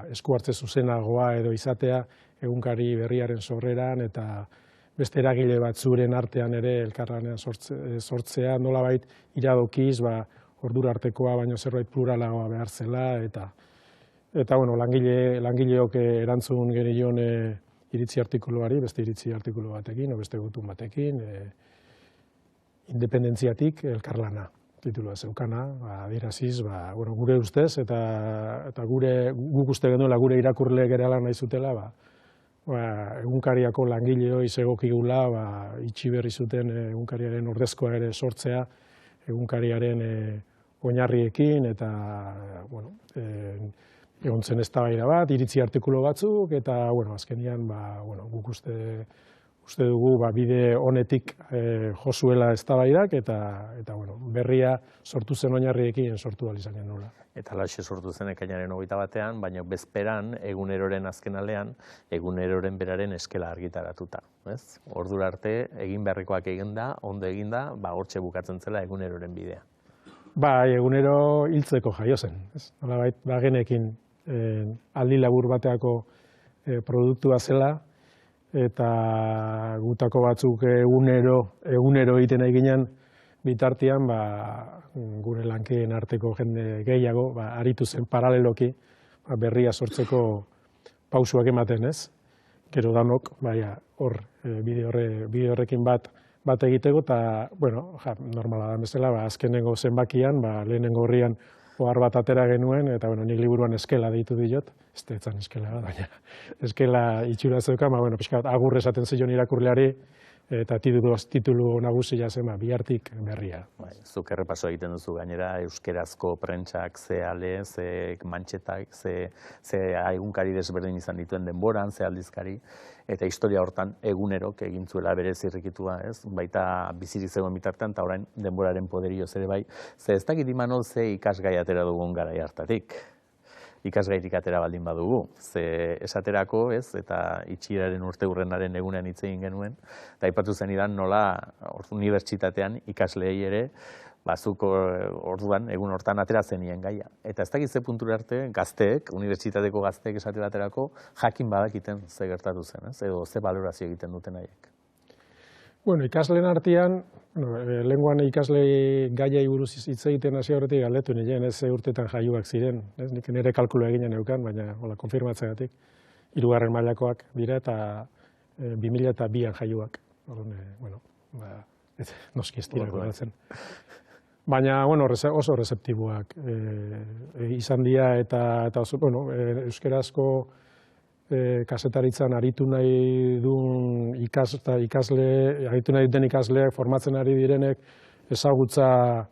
esku hartze zuzenagoa edo izatea egunkari berriaren sorreran eta beste eragile batzuren artean ere elkarlanean sortzea, nolabait iradokiz, ordura artekoa baino zerbait pluralagoa behar zela, eta langileok erantzun genion iritzi artikuluari, beste iritzi artikulu batekin, beste gutun batekin, independentziatik elkarlana. Titulua zeukana, adieraziz, gure ustez, eta guk uste genuela gure irakurleek ere lan nahi zutela, egunkariako langileoi zegokigula, itxi berri zuten egunkariaren ordezkoa ere sortzea, egunkariaren oinarriekin, eta, egon zen eztabaida bat, iritzi artikulu batzuk, eta, azkenian, guk uste dugu bide honetik jozuela eztabaidak eta berria sortu zen oinarriekin sortu ahal izan genuen. Eta laxe sortu zen ekainaren 21, baina bezperan eguneroren azkenalean eguneroren beraren eskela argitaratuta. Ordura arte egin beharrekoak eginda, ondo eginda, hortxe bukatzen zela eguneroren bidea. Egunero hiltzeko jaio zen. Nolabait, genekin aldi labur bateako produktua zela, eta gutako batzuk egunero egiten nahi ginen bitartean, gure lankeen arteko jende gehiago, aritu zen paraleloki, berria sortzeko pausuak ematen, ez? Gero danok, hor, bide horrekin bat egiteko, eta, normala da bezala, azkenengo zenbakian, lehenengo horrian ohar bat atera genuen, eta nik liburuan eskela deitu diot, ez detzan eskela, baina eskela itxura zeuka, pixka bat agur esaten zion irakurleari, eta titulu nagusia zen, bihartik berria. Zuk errepaso egiten duzu gainera, euskerazko prentsak, ze ale, ze mantxetak, ze egunkari desberdin izan dituen denboran, ze aldizkari, eta historia hortan egunerok egin zuela berez irrikitua, baita bizirik zegoen bitartean, eta orain denboraren poderioz ere bai, ze ez dakit Imanol ze ikasgai atera dugun garai hartatik. Ikasgairik atera baldin badugu, ze esaterako, eta itxieraren urteurrenaren egunean hitz egin genuen, eta aipatu zenidan nola unibertsitatean ikasleei ere, bazuk orduan, egun hortan atera zenien gaia. Eta ez dakit ze puntura arte, gazteek, unibertsitateko gazteek esate baterako, jakin badakiten ze gertatu zen, edo ze balorazio egiten duten haiek. Ikasleen artean, lenguan ikasle gaiai buruz hitz egiten hasi horretik galdetu nien, ez urtetan jaioak ziren, nik nire kalkulua eginen neukan, baina konfirmatzeagatik, 3. mailakoak dira eta 2002an jaioak. Noski ez dira goratzen. Baina oso rezeptiboak izan dira eta euskerazko kazetaritzan aritu nahi duen ikasleak formatzen ari direnek ezagutza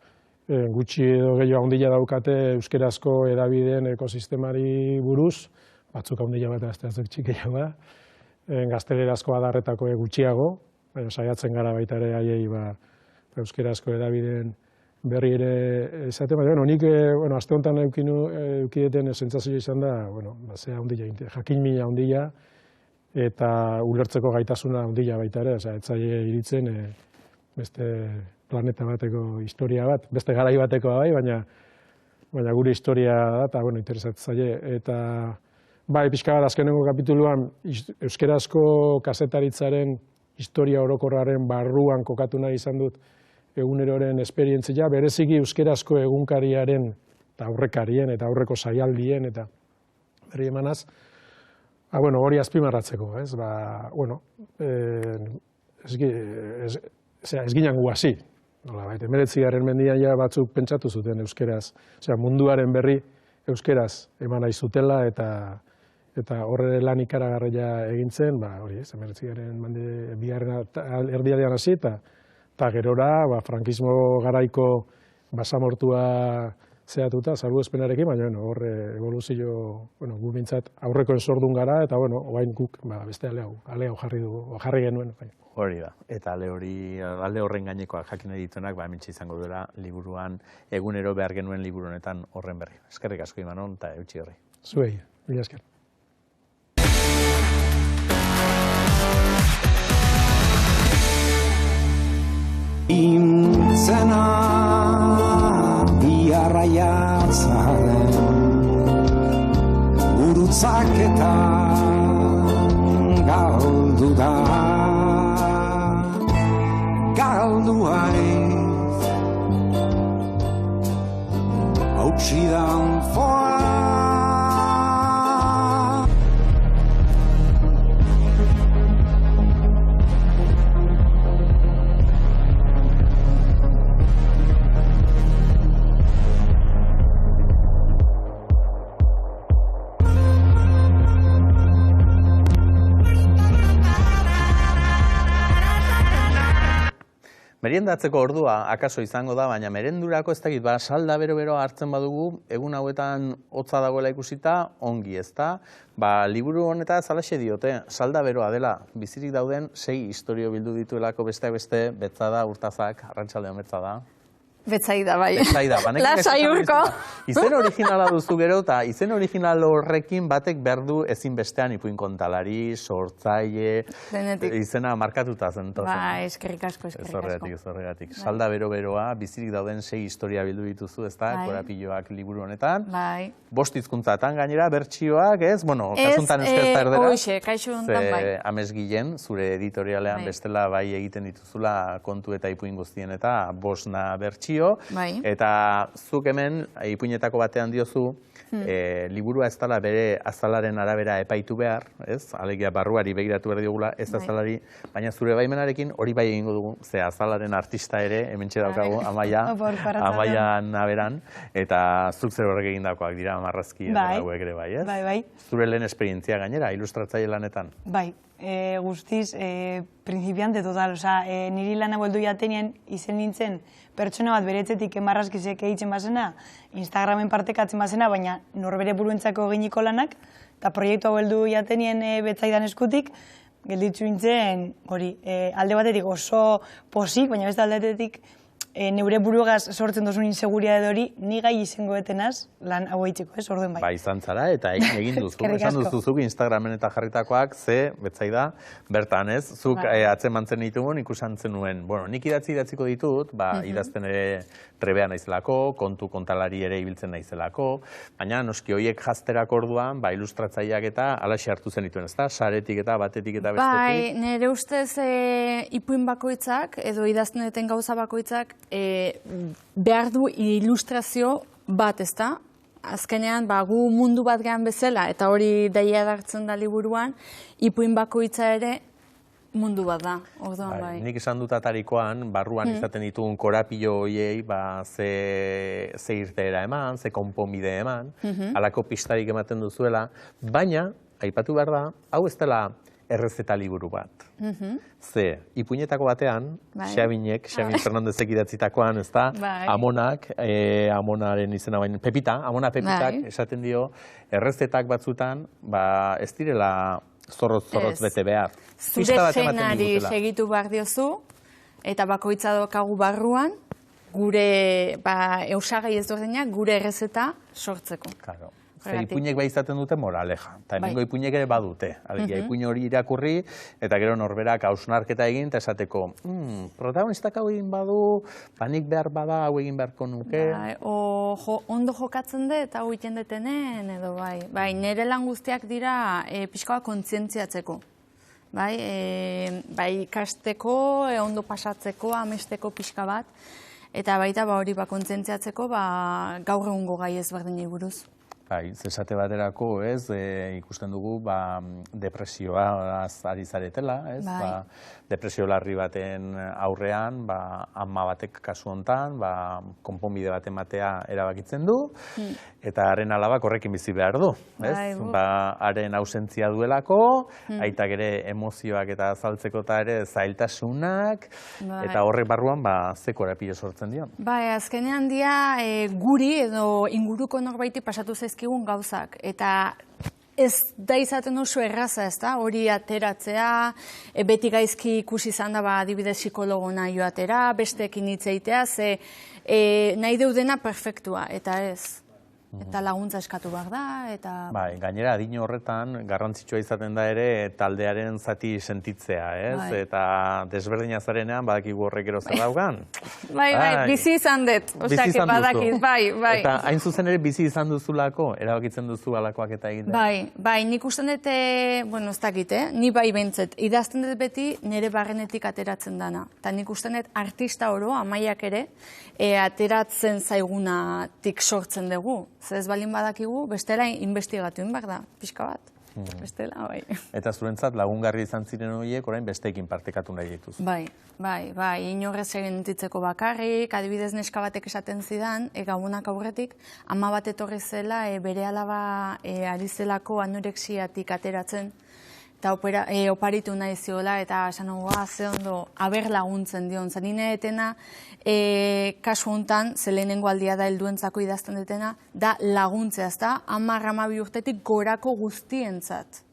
gutxi edo gehiago handia daukate euskerazko hedabideen ekosistemari buruz, batzuk handia bat ez txikiagoa, gaztelerazko adarretako gutxiago, baina saiatzen gara baita ere haiei euskarazko hedabideen berri ere esaten, baina nik aste honetan eukideten sentsazioa izan da, zea handia, jakin-mina handia, eta ulertzeko gaitasuna handia baita ere, ez zaie iritzen beste planeta bateko historia bat, beste garai bateko bai, baina gure historia da, eta interesatzen zaie. Eta bai, pixka bat azkenengo kapituluan, euskarazko kazetaritzaren historia orokorraren barruan kokatu nahi izan dut eguneroren esperientzia, bereziki euskarazko egunkariaren eta aurrekarien eta aurreko saialdien eta berri emanaz, hori azpimarratzeko, ez? Ez ginen guazi, 19. mendian ja batzuk pentsatu zuten euskeraz, munduaren berri euskeraz eman nahi zutela eta horre lan ikaragarria egin zen, 19. mende bigarren erdialdean hasi eta gerora frankismo garaiko basamortua zehatuta, salbuespenarekin, baina horre evoluzio, gu bintzat aurreko ensordun gara, eta oain guk beste ale hau jarri genuen. Hori da, eta alde horren gainekoak jakin edituenak, hementxe izango duela liburuan, egunero behar genuen liburu honetan horren berri. Eskerrik asko Imanon, eta eutxi horri. Zuei, mila esker. Intzena biarraiatzaren gurutzak eta galdu da galdua ez hautsidan foa. Meriendatzeko ordua akaso izango da, baina merendurako ez dakit, salda bero-bero hartzen badugu, egun hauetan hotza dagoela ikusita, ongi ez da. Liburu honetaz alaxe diote, salda beroa dela, bizirik dauden 6 istorio bildu dituelako besteak beste, Betzada, Urtazak, Arrantxaldeon Betzada. Betzaida, bai. Betzaida, Lasai urko. Izen originala duzu gero, eta izen original horrekin batek behar du ezinbestean ipuin kontalari, sortzaile, izena markatuta zen. Ba, eskerrik asko. Ez horregatik. Salda bero-beroa, bizirik dauden 6 historia bildu dituzu, ez da, korapilloak liburu honetan. Bai. 5 hizkuntzatan gainera, bertsioak, ez? Kasuntan euskera erdera. Hoxe, kaixo honetan, bai. Amez Gilen, zure editorialean bestela bai egiten dituzula kontu eta ipuin guztien eta 5 bertsio. Eta zuk hemen, ipuinetako batean diozu, liburua ez dela bere azalaren arabera epaitu behar, ez? Alegia barruari begiratu behar diogula, ez azalari, baina zure baimenarekin hori bai egingo dugu, ze azalaren artista ere, hementxe daukagu, Amaia Naberan, eta zuk zer horrek egindakoak dira, marrazki hauek ere bai, ez? Bai. Zure lehen esperientzia gainera, ilustratzaile lanetan? Bai, guztiz, principiante total, niri lana boldu jatenien izen nintzen pertsona bat beretzetik marrazkizek egiten bazena, Instagramen partekatzen bazena, baina norbere buruentzako eginiko lanak, eta proiektu hau heldu jatenien Betzaidan eskutik, gelditzu nintzen, alde batetik oso posik, baina beste alde batetik neure burugaz sortzen dozun inseguritate hori, ni gai izango etenaz, lan hau eitzeko, ez, orduen bai. Ba, izan zara, eta egin duzu. Esan duzuzuk Instagramen eta jarritakoak, ze, Betzaida, bertan ez, zuk atzemantzen ditugun ikusan zenuen. Bueno, nik idatziko ditut, idazten ere trebea naizelako, kontu kontalari ere ibiltzen naizelako, baina noski horiek jazterak orduan, ilustratzaileak eta alaxe hartu zen dituen, ez da? Saretik eta batetik eta bestetik. Bai, nire ustez ipuin bakoitzak, edo idazten duten gauza bakoitzak, behar du ilustrazio bat, ez da? Azkenean, gu mundu bat gehan bezala, eta hori daia dartzen da liburuan, ipuin bakoitza ere mundu bat da, orduan bai. Nik esan dut atarikoan, barruan izaten ditugun korapilo horiei, ze irteera eman, ze konponbide eman, halako pistarik ematen duzuela, baina, aipatu behar da, hau ez dela errezeta liburu bat. Ze, ipuinetako batean, Xabin Fernandezek idatzitakoan, ez da, Amonaren izena baina, Pepita, Amona Pepitak esaten dio, errezetak batzutan, ez direla zorrotz bete behar. Zure Pista bat ematen genari digutela. segitu behar diozu, eta bakoitza daukagu barruan, gure eusagai ezberdinak gure errezeta sortzeko. Claro. Ze Horregatik. ipuinek bai izaten dute moraleja. Eta hemengo ipuinek ere badute. Alegia, ipuin hori irakurri, eta gero norberak hausnarketa egin, eta esateko, protagonistak hau egin badu, panik behar bada hau egin beharko nuke. Ondo jokatzen dut, hau egiten detenen, edo bai. Bai, nire lan guztiak dira pixkoa kontzientziatzeko. Bai, ikasteko, ondo pasatzeko, amesteko pixka bat, eta baita hori kontzientziatzeko gaur egungo gai ezberdinei buruz. Bai, esate baterako, ez, ikusten dugu, depresioa ari zaretela, ez, depresio larri baten aurrean, ama batek kasu hontan, konponbide bat ematea erabakitzen du, eta haren alabak horrekin bizi behar du, ez? Haren ausentzia duelako, aitak ere emozioak eta azaltzeko eta ere zailtasunak, eta horrek barruan, ze korapilo sortzen dio. Bai, azkenean dia guri edo inguruko norbaiti pasatu zaizkigun gauzak, eta ez da izaten oso erraza, ez da, hori ateratzea, beti gaizki ikusi izan da, adibidez psikologona joatera, besteekin hitz egitea, ze nahi deudena perfektua, eta ez. Eta laguntza eskatu behar da, eta... Bai, gainera adino horretan garrantzitsua izaten da ere taldearen zati sentitzea, ez? Eta desberdina zarenean badakigu horrek ero zer daugan. Bai, bizi izan dut, ostak badakit, bai. Eta hain zuzen ere bizi izan duzulako, erabakitzen duzu alakoak eta egitea. Bai, nik usten dut, bueno, ez dakit, ni bai behintzet, idazten dut beti nire barrenetik ateratzen dana. Eta nik usten dut artista oro, Amaiak ere, ateratzen zaigunatik sortzen dugu. Ez balin badakigu, bestela investigatu behar da, pixka bat. Bestela, bai. Eta zurentzat lagungarri izan ziren horiek, orain besteekin partekatu nahi dituz. Bai, inorrez egin utitzeko bakarrik, adibidez neska batek esaten zidan, gabonak aurretik, ama bat etorri zela, bere alaba ari zelako anorexiatik ateratzen, eta oparitu nahi ziola, eta esan ze ondo, aber laguntzen dion. Zanine etena, kasu honetan, zelenengo aldia da helduentzako idazten detena, da laguntzea, ez da, 10-12 urtetik gorako guztientzat.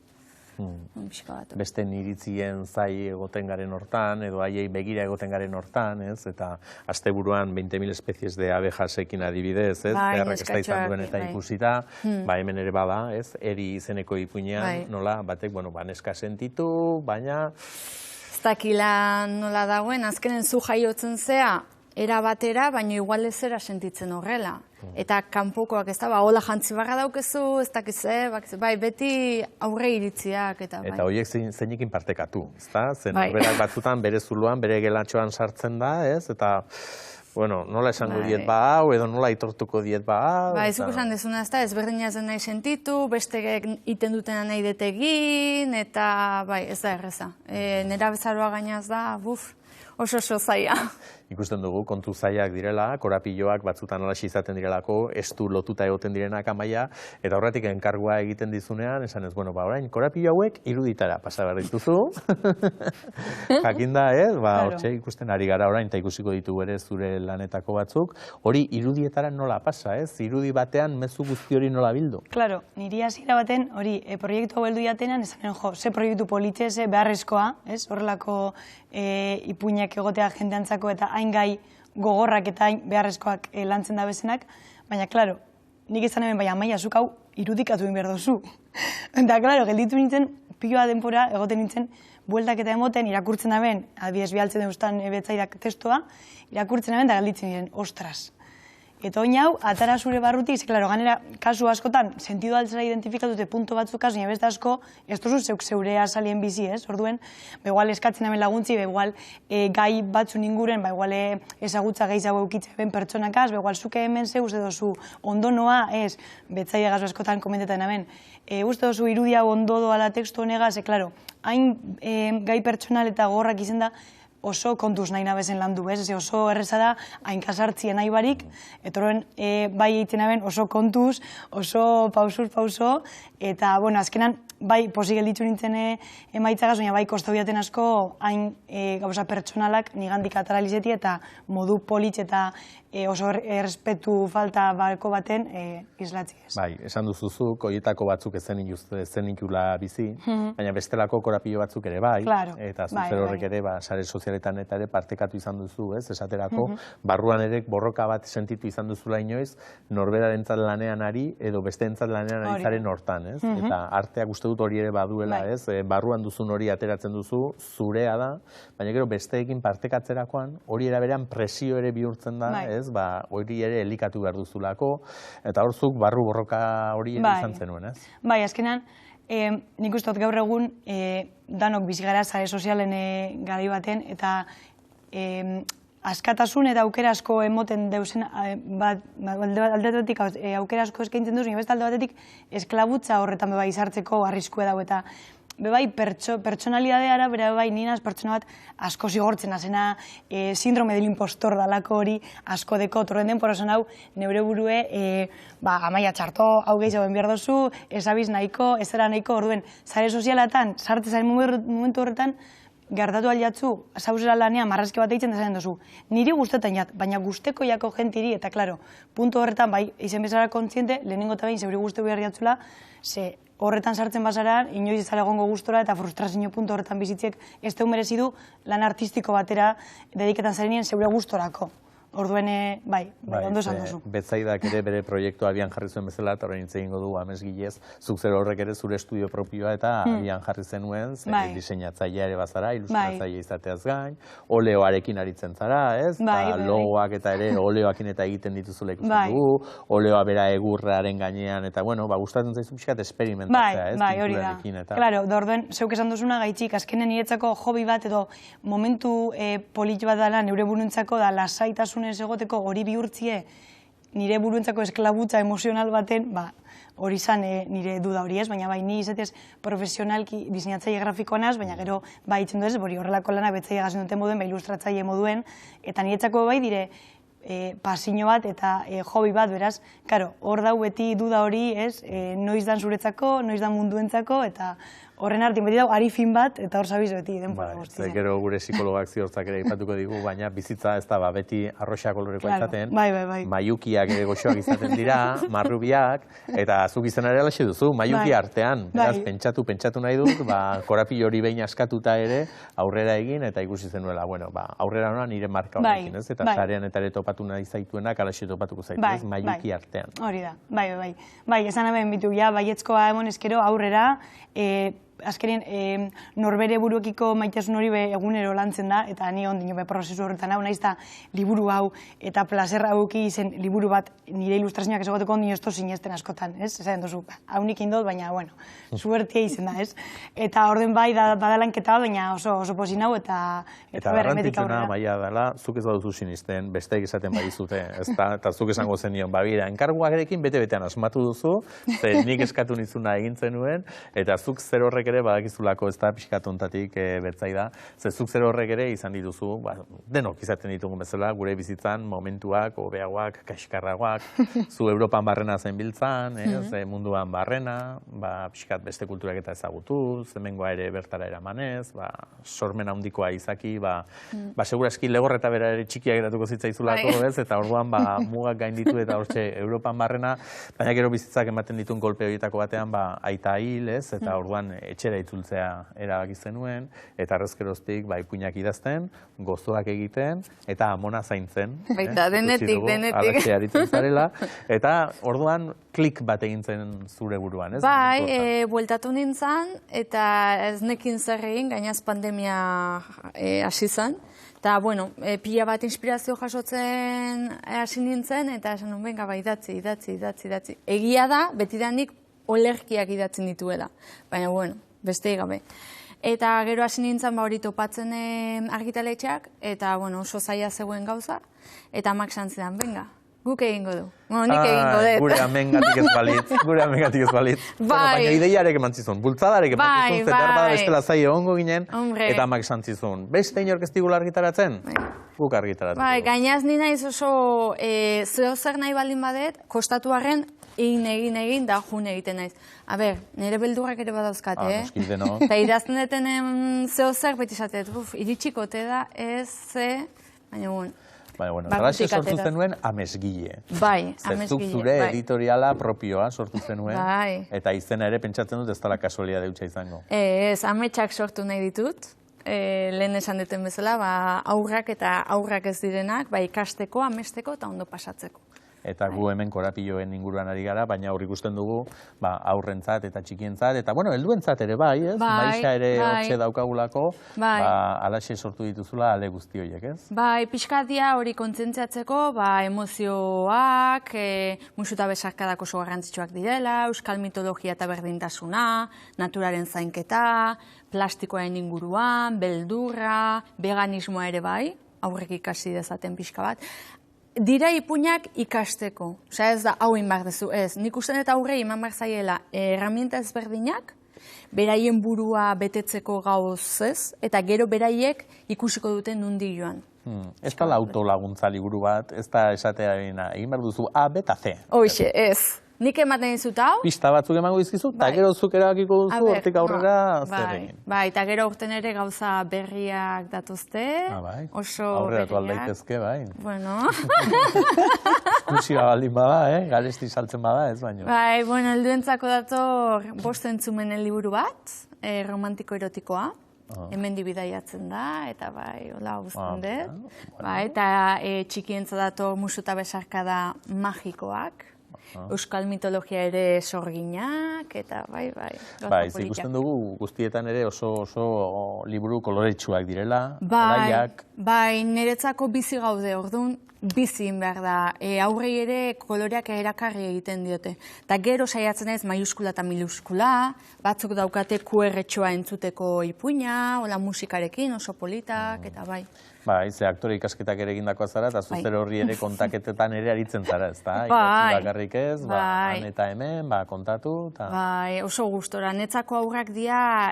Beste iritzien zai egoten garen hortan, edo haiei begira egoten garen hortan, ez? Eta asteburuan 20.000 espezies de abejasekin adibidez, ez? Beharrak ez da izan duen eta ikusita, hemen ere bada, ez? Eri izeneko ipuinean, nola, batek, neska sentitu, baina... Ez dakila nola dagoen, azkenen zu jaiotzen zea, era batera, baina igual ez zera sentitzen horrela. Eta kanpokoak ez da, hola jantzi barra daukezu, ez dakize, bai, beti aurre iritziak eta bai. Eta horiek zeinekin partekatu, ez da? Zen horberak batzutan bere zuloan, bere gelatxoan sartzen da, ez? Eta, nola esango diet hau, edo nola aitortuko diet hau. Bai, zuk esan dezuna ez da, ezberdina zen nahi sentitu, beste iten dutena nahi detegin, eta bai, ez da erreza. Nera bezaroa gainaz da, oso zaila. Ikusten dugu, kontu zailak direla, korapiloak batzutan alaxi izaten direlako, estu lotuta egoten direnak Amaia, eta horretik enkargua egiten dizunean, esan ez, orain, korapilo hauek iruditara pasa behar dituzu. Jakinda, hortxe ikusten ari gara orain, eta ikusiko ditugu ere zure lanetako batzuk, hori irudietara nola pasa, ez? Irudi batean mezu guzti hori nola bildu? Claro, niri hasiera baten, hori, proiektu hau heldu jatenan, esanen ze proiektu politxe, beharrezkoa, ez? Horrelako ipuinak egotea jendeantzako eta hain gai gogorrak eta hain beharrezkoak lantzen da bezenak, baina, klaro, nik izan hemen, bai, Amaia, zuk hau irudikatu egin behar dozu. Eta, klaro, gelditu nintzen, piloa denpora, egoten nintzen, bueltak eta emoten, irakurtzen daben, adibidez bihaltzen deustan betzaidak testoa, irakurtzen daben, da gelditzen diren, ostras. Eta oin hau, atara zure barrutik, klaro, ganera, kasu askotan, sentido altzera identifikatute punto batzuk kasu, baina beste asko, ez duzu zeuk zeure azalien bizi, ez? Orduen, begual eskatzen hemen laguntzi, begual gai batzun inguren, begual ezagutza gehiago eukitze ben pertsonakaz, begual zuke hemen zeuz edo zu ondo noa, ez, betzaile gazu askotan komentetan hemen, uste dozu irudia ondo doala tekstu honegaz, klaro, hain gai pertsonal eta gorrak izen da, oso kontuz nahi nabezen landu, ez? Oso erreza da, hain kasartzien nahi barik, eta horren bai egiten naben oso kontuz, oso pauso, eta, azkenan, bai, posi gelditu nintzen emaitzagaz, baina bai, kostau jaten asko, hain gauza pertsonalak nigandik ataralizeti, eta modu politx eta oso errespetu falta balko baten islatzi ez. Bai, esan duzuzuk, horietako batzuk ezen ikula bizi, baina bestelako korapilo batzuk ere bai, eta zuzer horrek ere, sare sozialetan eta ere partekatu izan duzu, ez, esaterako, barruan ere borroka bat sentitu izan duzula inoiz, norberarentzat lanean ari, edo besteentzat lanean ari zaren hortan, ez, eta arteak uste dut hori ere baduela, ez, barruan duzun hori ateratzen duzu, zurea da, baina gero besteekin partekatzerakoan, hori eraberean presio ere bihurtzen da, ez, hori ere elikatu behar duzulako, eta horzuk barru borroka hori izan zenuen, ez? Bai, azkenan, nik uste dut gaur egun danok bizi gara sare sozialen garai baten, eta askatasun eta aukera asko emoten deusen, alde batetik aukera asko eskaintzen duz, beste alde batetik esklabutza horretan bebai izartzeko arriskua dago, eta bebai pertsonalidadeara, bera bebai ninaz pertsona bat asko zigortzen azena, sindrome del impostor dalako hori asko deko, torren den porosan hau, neure burue, amaia txarto, hau gehiago behar dozu, esabiz nahiko, ezera nahiko, orduen, sare sozialatan, sartzen zaren momentu horretan, gertatu aliatzu, zauzera lanean, marrazki bat egiten dezaten dozu. Niri guztetan jat, baina guzteko jako jentiri, eta klaro, puntu horretan, bai, izen bezala kontziente, lehenengo eta behin, zeuri guzteko behar jatzula, ze horretan sartzen bazaran, inoiz ezala egongo gustora eta frustrazio puntu horretan bizitzek ez deu merezi du lan artistiko batera dediketan zarenien zeure gustorako. Orduen, bai, ondo esan duzu. Betzaidak ere bere proiektu abian jarri zuen bezala, eta horrein egingo du amesgilez, zuk zer horrek ere zure estudio propioa eta abian jarri zenuen, diseinatzailea ere bazara, ilustratzailea izateaz gain, oleoarekin aritzen zara, ez? Logoak eta ere oleoakin eta egiten dituzula ikusten dugu, oleoa bera egurraren gainean, eta bueno, gustatzen zaizu pixkat esperimentatzea, ez? Bai, hori da. Claro, da orduen, zeuk esan duzuna gaitxik, azkenen niretzako hobi bat edo momentu polit bat dela neure buruntzako da lasaitasun ez egoteko hori bihurtzie nire buruentzako esklabutza emozional baten, hori zan nire duda hori ez, baina bai ni izatez profesionalki diseinatzaile grafikoa naz, baina gero bai itzen du ez, hori horrelako lana betzaile gazen duten moduen, ilustratzaile moduen, eta niretzako bai dire pasio bat eta hobi bat, beraz, hor dau beti duda hori ez, noiz dan zuretzako, noiz dan munduentzako, eta horren artin beti dago ari fin bat, eta hor zabiz beti denbora guztien. Gero gure psikologak ziortzak ere ipatuko digu, baina bizitza ez da beti arroxa kolorekoa izaten, maiukiak ere goxoak izaten dira, marrubiak, eta zuk izan ere alaxe duzu, maiuki artean, beraz, pentsatu nahi dut, korapilo hori behin askatuta ere, aurrera egin, eta ikusi zenuela, bueno, aurrera hona nire marka horrekin, ez? Eta zarean eta ere topatu nahi zaituenak, alaxe topatuko zaitu, ez? Maiuki artean. Hori da, bai, esan hemen bitu, baietzkoa emon eskero aurrera, azkenean norbere buruekiko maitasun hori egunero lantzen da, eta ni ondino prozesu horretan hau, naiz da liburu hau eta plazer hauki izen liburu bat nire ilustrazioak esagoteko ondino ez sinesten askotan, ez? Esaten duzu, hau nik indot, baina, bueno, suertia izen da, ez? Eta orden bai badalanketa, baina oso pozin hau, eta garrantzitsuna baia dela, zuk ez baduzu sinisten, besteek esaten badizute, eta zuk esango zenion, bira, enkarguarekin bete-betean asmatu duzu, ze nik eskatu nizuna egin zenuen, eta zuk zer horrek ere badakizulako ez da pixka tontatik bertzaida, ze zuk zer horrek ere izan dituzu, denok izaten ditugun bezala, gure bizitzan momentuak, hobeagoak, kaskarragoak, zu Europan barrena zen biltzan, munduan barrena, pixkat beste kulturak eta ezagutuz, hemengoa ere bertara eramanez, sormen handikoa izaki, seguraski legorreta bera ere txikia geratuko zitzaizulako, eta orduan mugak gainditu eta hortxe Europan barrena, baina gero bizitzak ematen dituen kolpe horietako batean, aita hil, eta orduan etxera itzultzea erabaki zenuen, eta arrezkeroztik ipuinak idazten, gozoak egiten, eta amona zaintzen. Baita, denetik. Alaxe aritzen zarela, eta orduan klik bat egin zen zure buruan, ez? Bai, bueltatu nintzen, eta ez nekin zer egin, gainaz pandemia hasi zen, eta, bueno, pila bat inspirazio jasotzen hasi nintzen, eta esan nuen, benga, idatzi. Egia da, betidanik olerkiak idatzen dituela, baina, bueno, beste gabe. Eta gero hasi nintzen hori topatzen argitaletxeak, eta bueno, oso zaila zegoen gauza, eta amak santzidan, benga, guk egingo du. Nik egingo dut. Gure amengatik ez balitz. Baina ideiarek emantzizun, bultzadarek emantzizun, zetar bada bestela zaila ongo ginen, eta amak santzizun. Beste inork ez digula argitaratzen? Guk argitaratzen. Bai, gainaz nina oso zeo zer nahi baldin badet, kostatu arren, egin, da jun egiten naiz. A ber, nire beldurrak ere badauzkat, Eta idazten deten zeo zer beti esatet, iritsikote da, ez, baina, bueno. Baina, bueno, Barrutik Galaxe sortu atera. zenuen amesgile. Bai, Zuk amesgile. zure bai. editoriala propioa sortu zenuen, Bai. eta izena ere pentsatzen dut ez dela kasualia deutxa izango. Ez, ametsak sortu nahi ditut. Lehen esan duten bezala, aurrak eta aurrak ez direnak, ikasteko, amesteko eta ondo pasatzeko. Eta gu hemen korapilloen inguruan ari gara, baina hor ikusten dugu aurrentzat eta txikientzat, eta bueno, helduentzat ere bai, ez? Maixa ere hortxe daukagulako, alaxe sortu dituzula ale guzti horiek, ez? Bai, pixkatia hori kontzientziatzeko, emozioak, musu eta besarkadak oso garrantzitsuak direla, euskal mitologia eta berdintasuna, naturaren zainketa, plastikoaren inguruan, beldurra, veganismoa ere bai, aurrek ikasi dezaten pixka bat. Dira ipuinak ikasteko. Osea, ez da, hau inbar dezu, ez. Nik usten eta aurrei eman behar zaiela herramienta ezberdinak, beraien burua betetzeko gauz ez, eta gero beraiek ikusiko duten nundi joan. Ez da autolaguntza liburu bat, ez da esatearena, egin behar duzu A, B eta C. Hoxe, ez. Nik ematen dizut hau. Pista batzuk emango dizkizu, eta gero zuk erabakiko duzu, hortik aurrera zer egin. Bai, eta gero aurten ere gauza berriak datuzte. Oso aurreratu aldaitezke, bai. Bueno. Musia baldin bada, galesti saltzen bada, ez baino. Bai, bueno, helduentzako dator 5 entzumenen liburu bat, romantiko-erotikoa. Hemen dibidaiatzen da, eta bai, hola guztien dut. Eta txikientza dator musu eta besarkada magikoak. Euskal mitologia ere sorginak, eta bai. Bai, ikusten dugu guztietan ere oso liburu koloretsuak direla, bai, niretzako bizi gaude, orduan bizi behar da. Aurrei ere koloreak erakarri egiten diote. Eta gero saiatzen ez maiuskula eta minuskula, batzuk daukate QR-txoa entzuteko ipuina, hola musikarekin, oso politak, eta bai. Bai, ze aktore ikasketak ere egindakoa zara, eta zuzer horri ere kontaketetan ere aritzen zara, ez da? Bai. Bakarrik ez, han eta hemen, kontatu. Bai, oso gustora. Netzako aurrak dira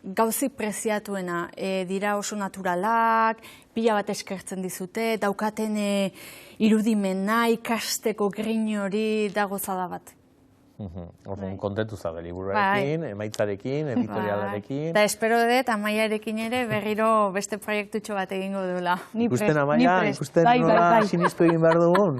gauzik preziatuena. Dira oso naturalak, pila bat eskertzen dizute, daukaten irudimena, ikasteko grin hori da gozada bat. Orduan kontentu zaude liburuarekin, emaitzarekin, editorialarekin. Eta espero dut Amaiarekin ere berriro beste proiektutxo bat egingo duela. Ikusten Amaia, ikusten nola sinistu egin behar dugun.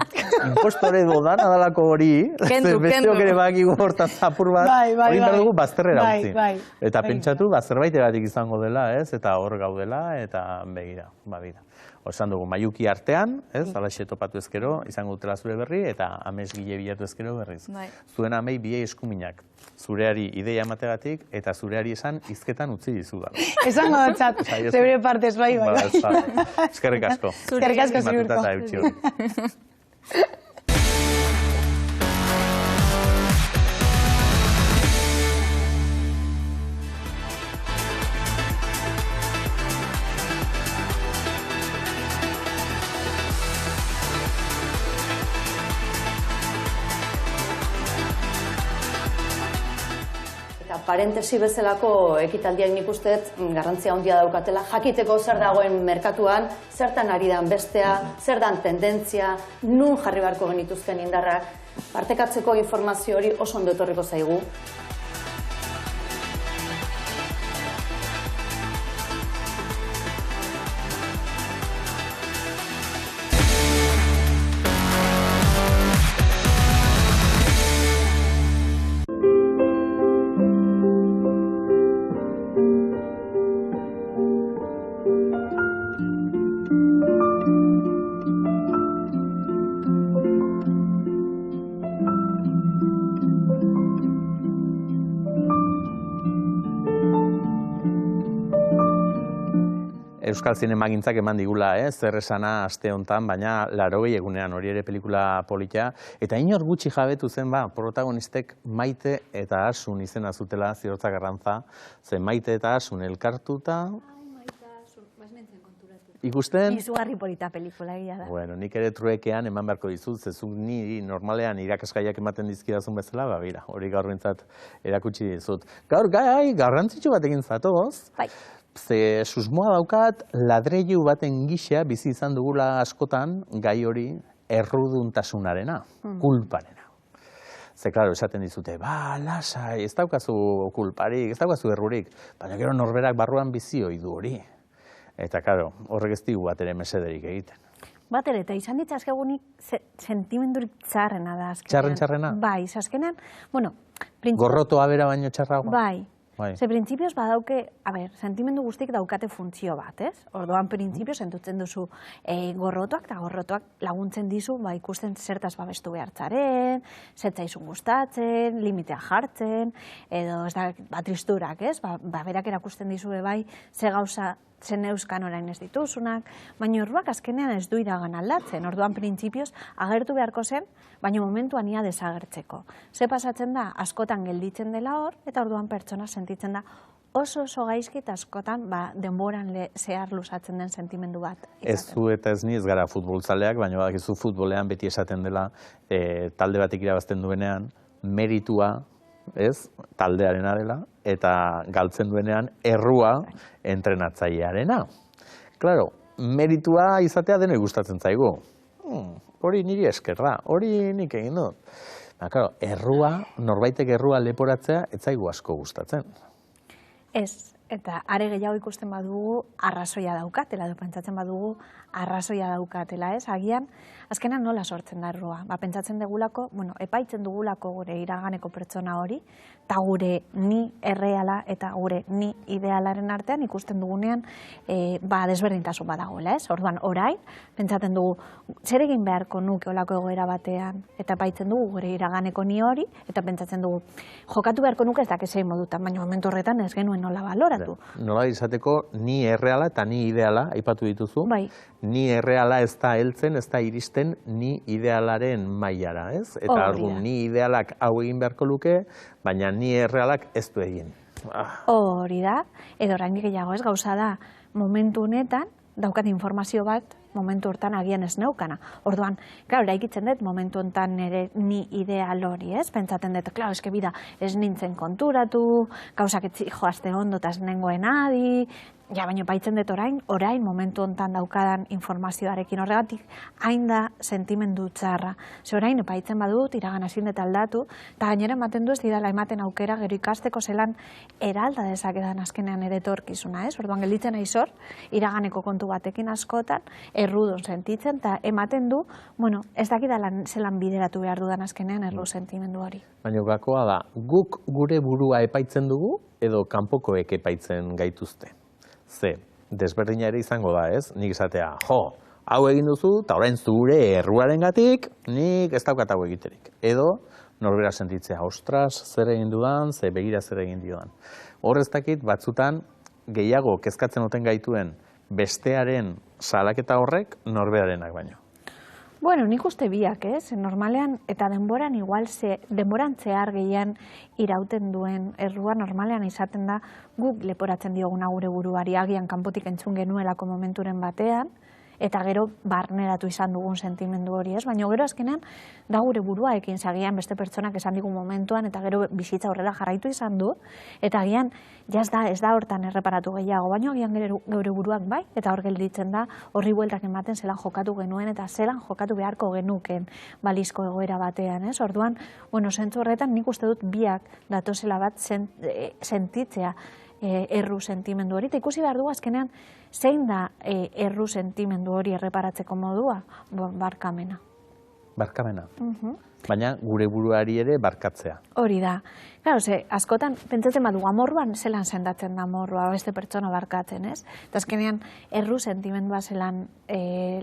Impostore dodana dalako hori, besteok ere bakigu hortaz apur bat, hori behar dugu bazterrera utzi. Eta pentsatu, zerbait eratik izango dela, ez? Eta hor gaudela, eta begira, badira. Osan dugu, maiuki artean, alaxe topatu ezkero, izango dutela zure berri, eta amesgile bilatu ezkero berriz. Zuen amei biei eskuminak, zureari ideia emategatik, eta zureari esan hizketan utzi dizu da. Esango dutzat, zeure partez bai. Eskerrik asko. Eskerrik asko zururko. Parentesi bezalako ekitaldiak nik usteet garrantzia handia daukatela, jakiteko zer dagoen merkatuan, zertan ari dan bestea, zer dan tendentzia, nun jarri beharko genituzken indarrak, partekatzeko informazio hori oso ondo etorriko zaigu. Euskal zinemagintzak eman digula, zer esana aste hontan, baina 80 egunean hori ere pelikula polita. Eta inor gutxi jabetu zen, protagonistek Maite eta Asun izena zutela, Ziortza Garrantza, zen Maite eta Asun elkartuta. Ikusten? Izugarri polita pelikula egia da. Bueno, nik ere truekean eman beharko dizut, zezuk ni normalean irakasgaiak ematen dizkidazun bezala, bira, hori gaur bintzat erakutsi dizut. Gaur gai garrantzitsu bat egin zatoz. Bai. Ze susmoa daukat, ladreilu baten gisa bizi izan dugula askotan gai hori erruduntasunarena, kulparena. Ze, klaro, esaten dizute, lasai, ez daukazu kulparik, ez daukazu errurik, baina gero norberak barruan bizi ohi du hori. Eta, klaro, horrek ez digu bat ere mesederik egiten. Bat ere, eta izan ditzazkegunik sentimendurik txarrena da azkenean. Txarrena? Bai, azkenean, bueno... Gorrotoa bera baino txarragoa? Bai. Ze printzipioz badauke, sentimendu guztik daukate funtzio bat, ez? Orduan printzipioz sentutzen duzu gorrotoak, eta gorrotoak laguntzen dizu, ikusten zertaz babestu behartzaren, zertzaizun gustatzen, limitea jartzen, edo ez da tristurak, ez? Berak erakusten dizu bai, ze gauza zen euskan orain ez dituzunak, baina orduak azkenean ez du iragan aldatzen, orduan printzipioz agertu beharko zen, baina momentuan ia desagertzeko. Ze pasatzen da, askotan gelditzen dela hor, eta orduan pertsona sentitzen da oso gaizki eta askotan denboran zehar luzatzen den sentimendu bat. Ez zu eta ez ni ez gara futbolzaleak, baina badakizu futbolean beti esaten dela talde batek irabazten duenean, meritua, ez, taldearena dela, eta galtzen duenean errua entrenatzailearena. Claro, meritua izatea denoi gustatzen zaigu. Hori niri eskerra, hori nik egin dut. Claro, errua, norbaitek errua leporatzea, ez zaigu asko gustatzen. Ez, eta are gehiago ikusten badugu arrazoia daukatela, edo pentsatzen badugu arrazoia daukatela, ez? Agian, azkenan nola sortzen da errua? Pentsatzen dugulako, epaitzen dugulako gure iraganeko pertsona hori, eta gure ni erreala eta gure ni idealaren artean ikusten dugunean desberdintasun badagoela, ez? Orduan, orain, pentsatzen dugu, zer egin beharko nuke olako egoera batean, eta epaitzen dugu gure iraganeko ni hori, eta pentsatzen dugu, jokatu beharko nuke ez dakezein modutan, baina momentu horretan ez genuen nola baloratu. Nola izateko, ni erreala eta ni ideala, aipatu dituzu, ni erreala ez da heltzen, ez da iristen ni idealaren mailara, ez? Eta ni idealak hau egin beharko luke, baina ni errealak ez du egin. Hori da, edo oraindik gehiago ez gauza da, momentu honetan, daukat informazio bat, momentu hortan agian ez neukana. Orduan, klaro, eraikitzen dut momentu honetan nire ni ideal hori, ez? Pentsaten dut, klaro, eske bida, ez nintzen konturatu, gauzak joazte ondo eta ez nengoen adi, baina baitzen dut orain momentu honetan daukadan informazioarekin horregatik, hain da sentimendu txarra. Ze orain, baitzen badut, iragan ezin dut aldatu, eta gainera ematen du ez didala ematen aukera gero ikasteko zelan eralda dezakedan azkenean ere etorkizuna, ez? Orduan gelditzen aizor, iraganeko kontu batekin askotan, errudun sentitzen, eta ematen du, ez dakidala zelan bideratu behar dudan azkenean erru sentimendu hori. Baina gakoa da, guk gure burua epaitzen dugu, edo kanpokoek epaitzen gaituzte. Ze, desberdina ere izango da, ez? Nik izatea, hau egin duzu, eta orain zure erruaren gatik, nik ez daukat hau egiterik. Edo, norbera sentitzea, ostras, zer egin dudan, ze begira zer egin dudan. Hor ez dakit, batzutan, gehiago kezkatzen oten gaituen bestearen salaketa horrek norberarenak baino. Bueno, nik uste biak, ez? Normalean, eta denboran igual, denboran zehar gehian irauten duen errua normalean izaten da guk leporatzen dioguna gure buruari agian kanpotik entzun genuelako momenturen batean, eta gero barneratu izan dugun sentimendu hori, ez? Baina gero azkenean da gure buruarekin zagian beste pertsonak esan digun momentuan, eta gero bizitza horrela jarraitu izan du, eta agian ez da hortan erreparatu gehiago, baina agian geure buruak bai, eta hor gelditzen da horri bueltak ematen zelan jokatu genuen, eta zelan jokatu beharko genuken balizko egoera batean, ez? Orduan, zentzu horretan nik uste dut biak datozela bat sentitzea erru sentimendu hori, eta ikusi behar dugu azkenean zein da erru sentimendu hori erreparatzeko modua? Barkamena. Barkamena? Baina gure buruari ere barkatzea. Hori da. Claro, askotan, pentsatzen badugu, amorruan zelan sendatzen da amorrua, beste pertsona barkatzen, ez? Eta azkenean erru sentimendua zelan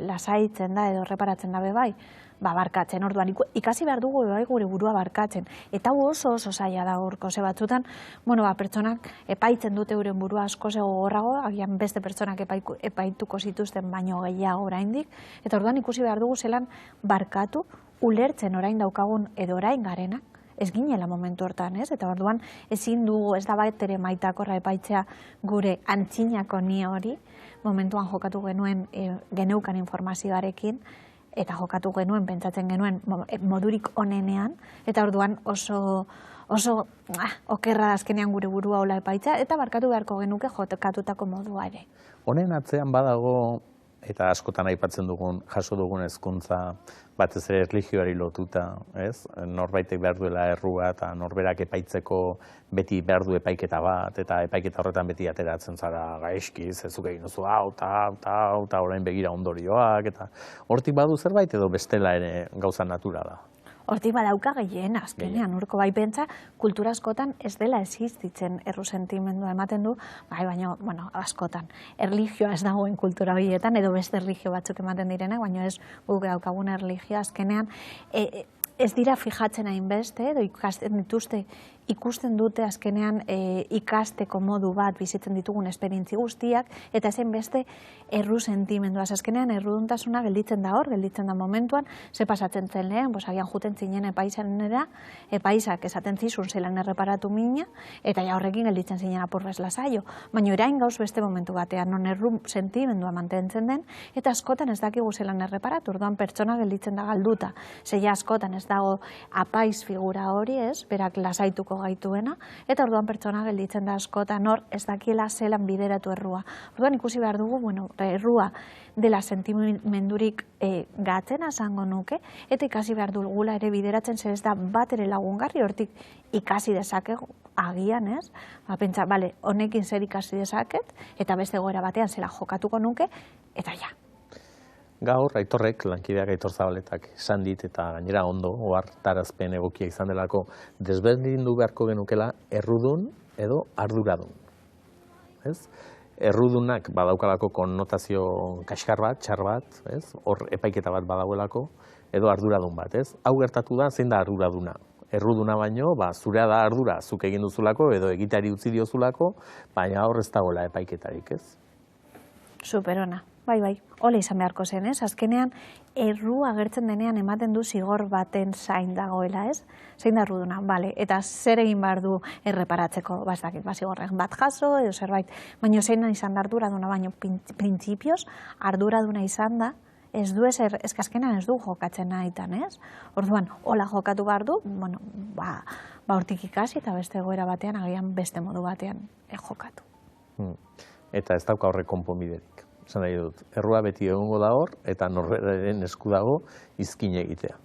lasaitzen da edo erreparatzen da bai, barkatzen, orduan, ikasi behar dugu bai gure burua barkatzen. Eta oso zaila da urko, ze batzutan, pertsonak epaitzen dute euren burua asko gogorrago, agian beste pertsonak epaituko zituzten baino gehiago oraindik, eta orduan ikusi behar dugu zelan barkatu, ulertzen orain daukagun edo orain garenak, ez ginela momentu hortan, ez? Eta orduan ezin dugu, ez da bat ere maitakorra epaitzea gure antzinako ni hori, momentuan jokatu genuen geneukan informazioarekin, eta jokatu genuen, pentsatzen genuen modurik onenean, eta orduan oso okerra azkenean gure burua hola epaitza, eta barkatu beharko genuke jokatutako modua ere. Honen atzean badago eta askotan aipatzen dugun, jaso dugun hezkuntza batez ere erlijioari lotuta, ez? Norbaitek behar duela errua eta norberak epaitzeko beti behar du epaiketa bat, eta epaiketa horretan beti ateratzen zara gaizki, zezuk egin duzu hau, eta orain begira ondorioak, eta hortik badu zerbait edo bestela ere gauza naturala. Hortik badauka gehien, azkenean, urko bai pentsa, kultura askotan ez dela existitzen erru sentimendua ematen du, bai, baina, bueno, askotan, erlijioa ez dagoen kultura horietan, edo beste erlijio batzuk ematen direnak, baina ez guk daukagun erlijioa azkenean, ez dira fijatzen hainbeste, edo ikusten dute azkenean ikasteko modu bat bizitzen ditugun esperientzi guztiak, eta ezen beste erru sentimendua. Azkenean erruduntasuna gelditzen da hor, gelditzen da momentuan, ze pasatzen zen lehen, agian juten zinen epaisanera, epaisak esaten zizun zelan erreparatu mina, eta ja horrekin gelditzen zinen apurrez lasaio. Baina orain gauz beste momentu batean, non erru sentimendua mantentzen den, eta askotan ez dakigu zelan erreparatu, orduan pertsona gelditzen da galduta. Zeia askotan ez dago apaiz figura hori, ez, berak lasaituko gaituena, eta orduan pertsona gelditzen da askotan hor ez dakiela zelan bideratu errua. Orduan ikusi behar dugu, errua dela sentimendurik gatzena esango nuke, eta ikasi behar dugula ere bideratzen, zer ez da bat ere lagungarri, hortik ikasi dezakegu agian, ez? Pentsa, bale, honekin zer ikasi dezaket, eta beste goera batean zela jokatuko nuke, eta ja. Gaur, Aitorrek, lankideak Aitor Zabaletak esan dit, eta gainera ondo, ohartarazpen egokia izan delako, desberdindu beharko genukela errudun edo arduradun. Ez? Errudunak badaukalako konnotazio kaskar bat, txar bat, ez? Hor epaiketa bat badagoelako, edo arduradun bat, ez? Hau gertatu da, zein da arduraduna? Erruduna baino, zurea da ardura, zuk egin duzulako, edo egiteari utzi diozulako, baina hor ez dagoela epaiketarik, ez? Superona. Bai, hola izan beharko zen, ez? Azkenean, erru agertzen denean ematen du zigor baten zain dagoela, ez? Zein da erruduna, bale, eta zer egin behar du erreparatzeko, ez dakit, zigorren bat jaso, edo zerbait, baina zein izan da arduraduna, baina printzipioz arduraduna izan da, ez du ezer, azkenean ez du jokatzen nahitan, ez? Orduan, hola jokatu behar du, bueno, hortik ikasi eta beste egoera batean, agian beste modu batean jokatu. Eta ez dauka horrek konponbiderik. Esan nahi dut, errua beti egongo da hor, eta norberaren esku dago izkin egitea.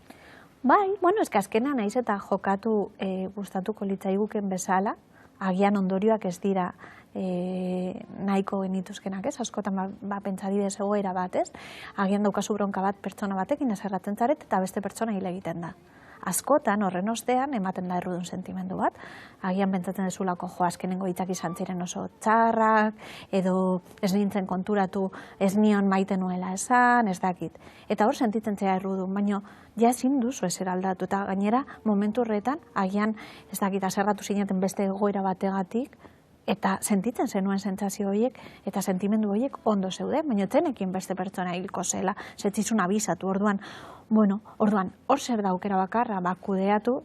Bai, bueno, azkenean naiz eta jokatu gustatuko litzaiguken bezala, agian ondorioak ez dira nahiko genituzkenak, ez? Askotan pentsadibidez egoera bat, ez? Agian daukazu bronka bat pertsona batekin eserratzen zaret, eta beste pertsona hil egiten da. Askotan, horren ostean, ematen da errudun sentimendu bat. Agian pentsatzen dezulako, azkenengo hitzak izan ziren oso txarrak, edo ez nintzen konturatu, ez nion maite nuela esan, ez dakit. Eta hor sentitzen zera errudun, baina ja ezin duzu ezer aldatu, eta gainera momentu horretan, agian ez dakit, aserratu zineten beste egoera bategatik, eta sentitzen zenuen sentsazio horiek eta sentimendu horiek ondo zeuden, baina zenekin beste pertsona hilko zela, zetzizun abisatu, orduan, hor zer da aukera bakarra, kudeatu,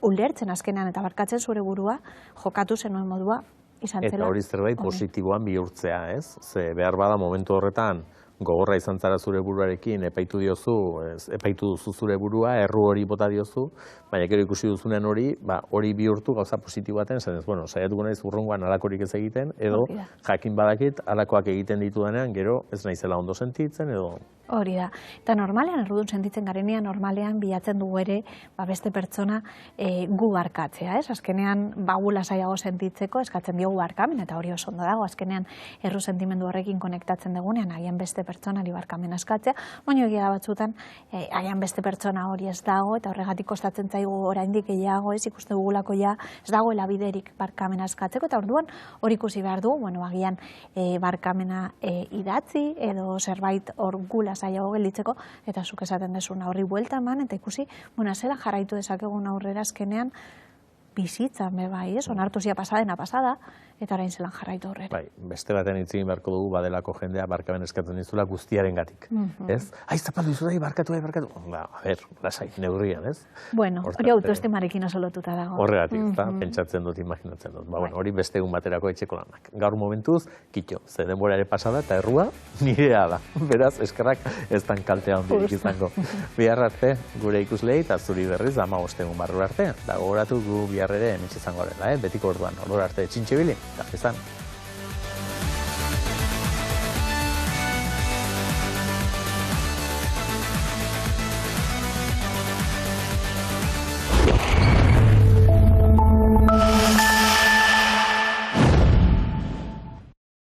ulertzen azkenean eta barkatzen zure burua, jokatu zenuen modua izan zela. Eta hori zerbait positiboan bihurtzea, ez? Ze behar bada momentu horretan, gogorra izan zara zure buruarekin, epaitu duzu zure burua, erru hori bota diozu, baina gero ikusi duzunean hori bihurtu gauza positibo baten, zen ez, saiatuko naiz urrungoan alakorik ez egiten, edo jakin badakit alakoak egiten ditudanean, gero ez naizela ondo sentitzen, edo... Hori da. Eta normalean, errudun sentitzen garenean, normalean bilatzen dugu ere beste pertsona gu barkatzea, ez? Azkenean, gu lasaiago sentitzeko, eskatzen diogu barkamen, eta hori oso ondo dago, azkenean erru sentimendu horrekin konektatzen dugunean, agian beste pertsonari barkamen eskatzea, baina egia da batzutan, agian beste pertsona hori ez dago, eta horregatik kostatzen zaigu oraindik gehiago, ez ikuste dugulako ja, ez dagoela biderik barkamena eskatzeko, eta orduan hori ikusi behar du, agian barkamena idatzi, edo zerbait hor gula zaiago gelditzeko, eta zuk esaten desuna horri buelta eman, eta ikusi, zela jarraitu dezakegun aurrera azkenean bizitzan, bai, ez? Onartu zia pasadena pasada, eta orain zelan jarraitu aurrera. Bai, beste batean hitz egin beharko dugu badelako jendea barkamen eskatzen dizula guztiaren gatik, ez? Zapaldu izu barkatu. A ber, lasai, neurrian, ez? Bueno, hori autoestimarekin oso lotuta dago. Horregatik, pentsatzen dut, imaginatzen dut. Hori beste egun baterako etxeko lanak. Gaur momentuz, kitxo, ze denbora ere pasada, eta errua nirea da. Beraz, eskerrak ez dan kaltea hondirik izango. Bihar arte, gure ikuslei, eta zuri berriz, 15 egun barru arte. Da gogoratu gu bihar ere hemen izango dela, betiko orduan. Ordura arte, txintxe bili, eta izan.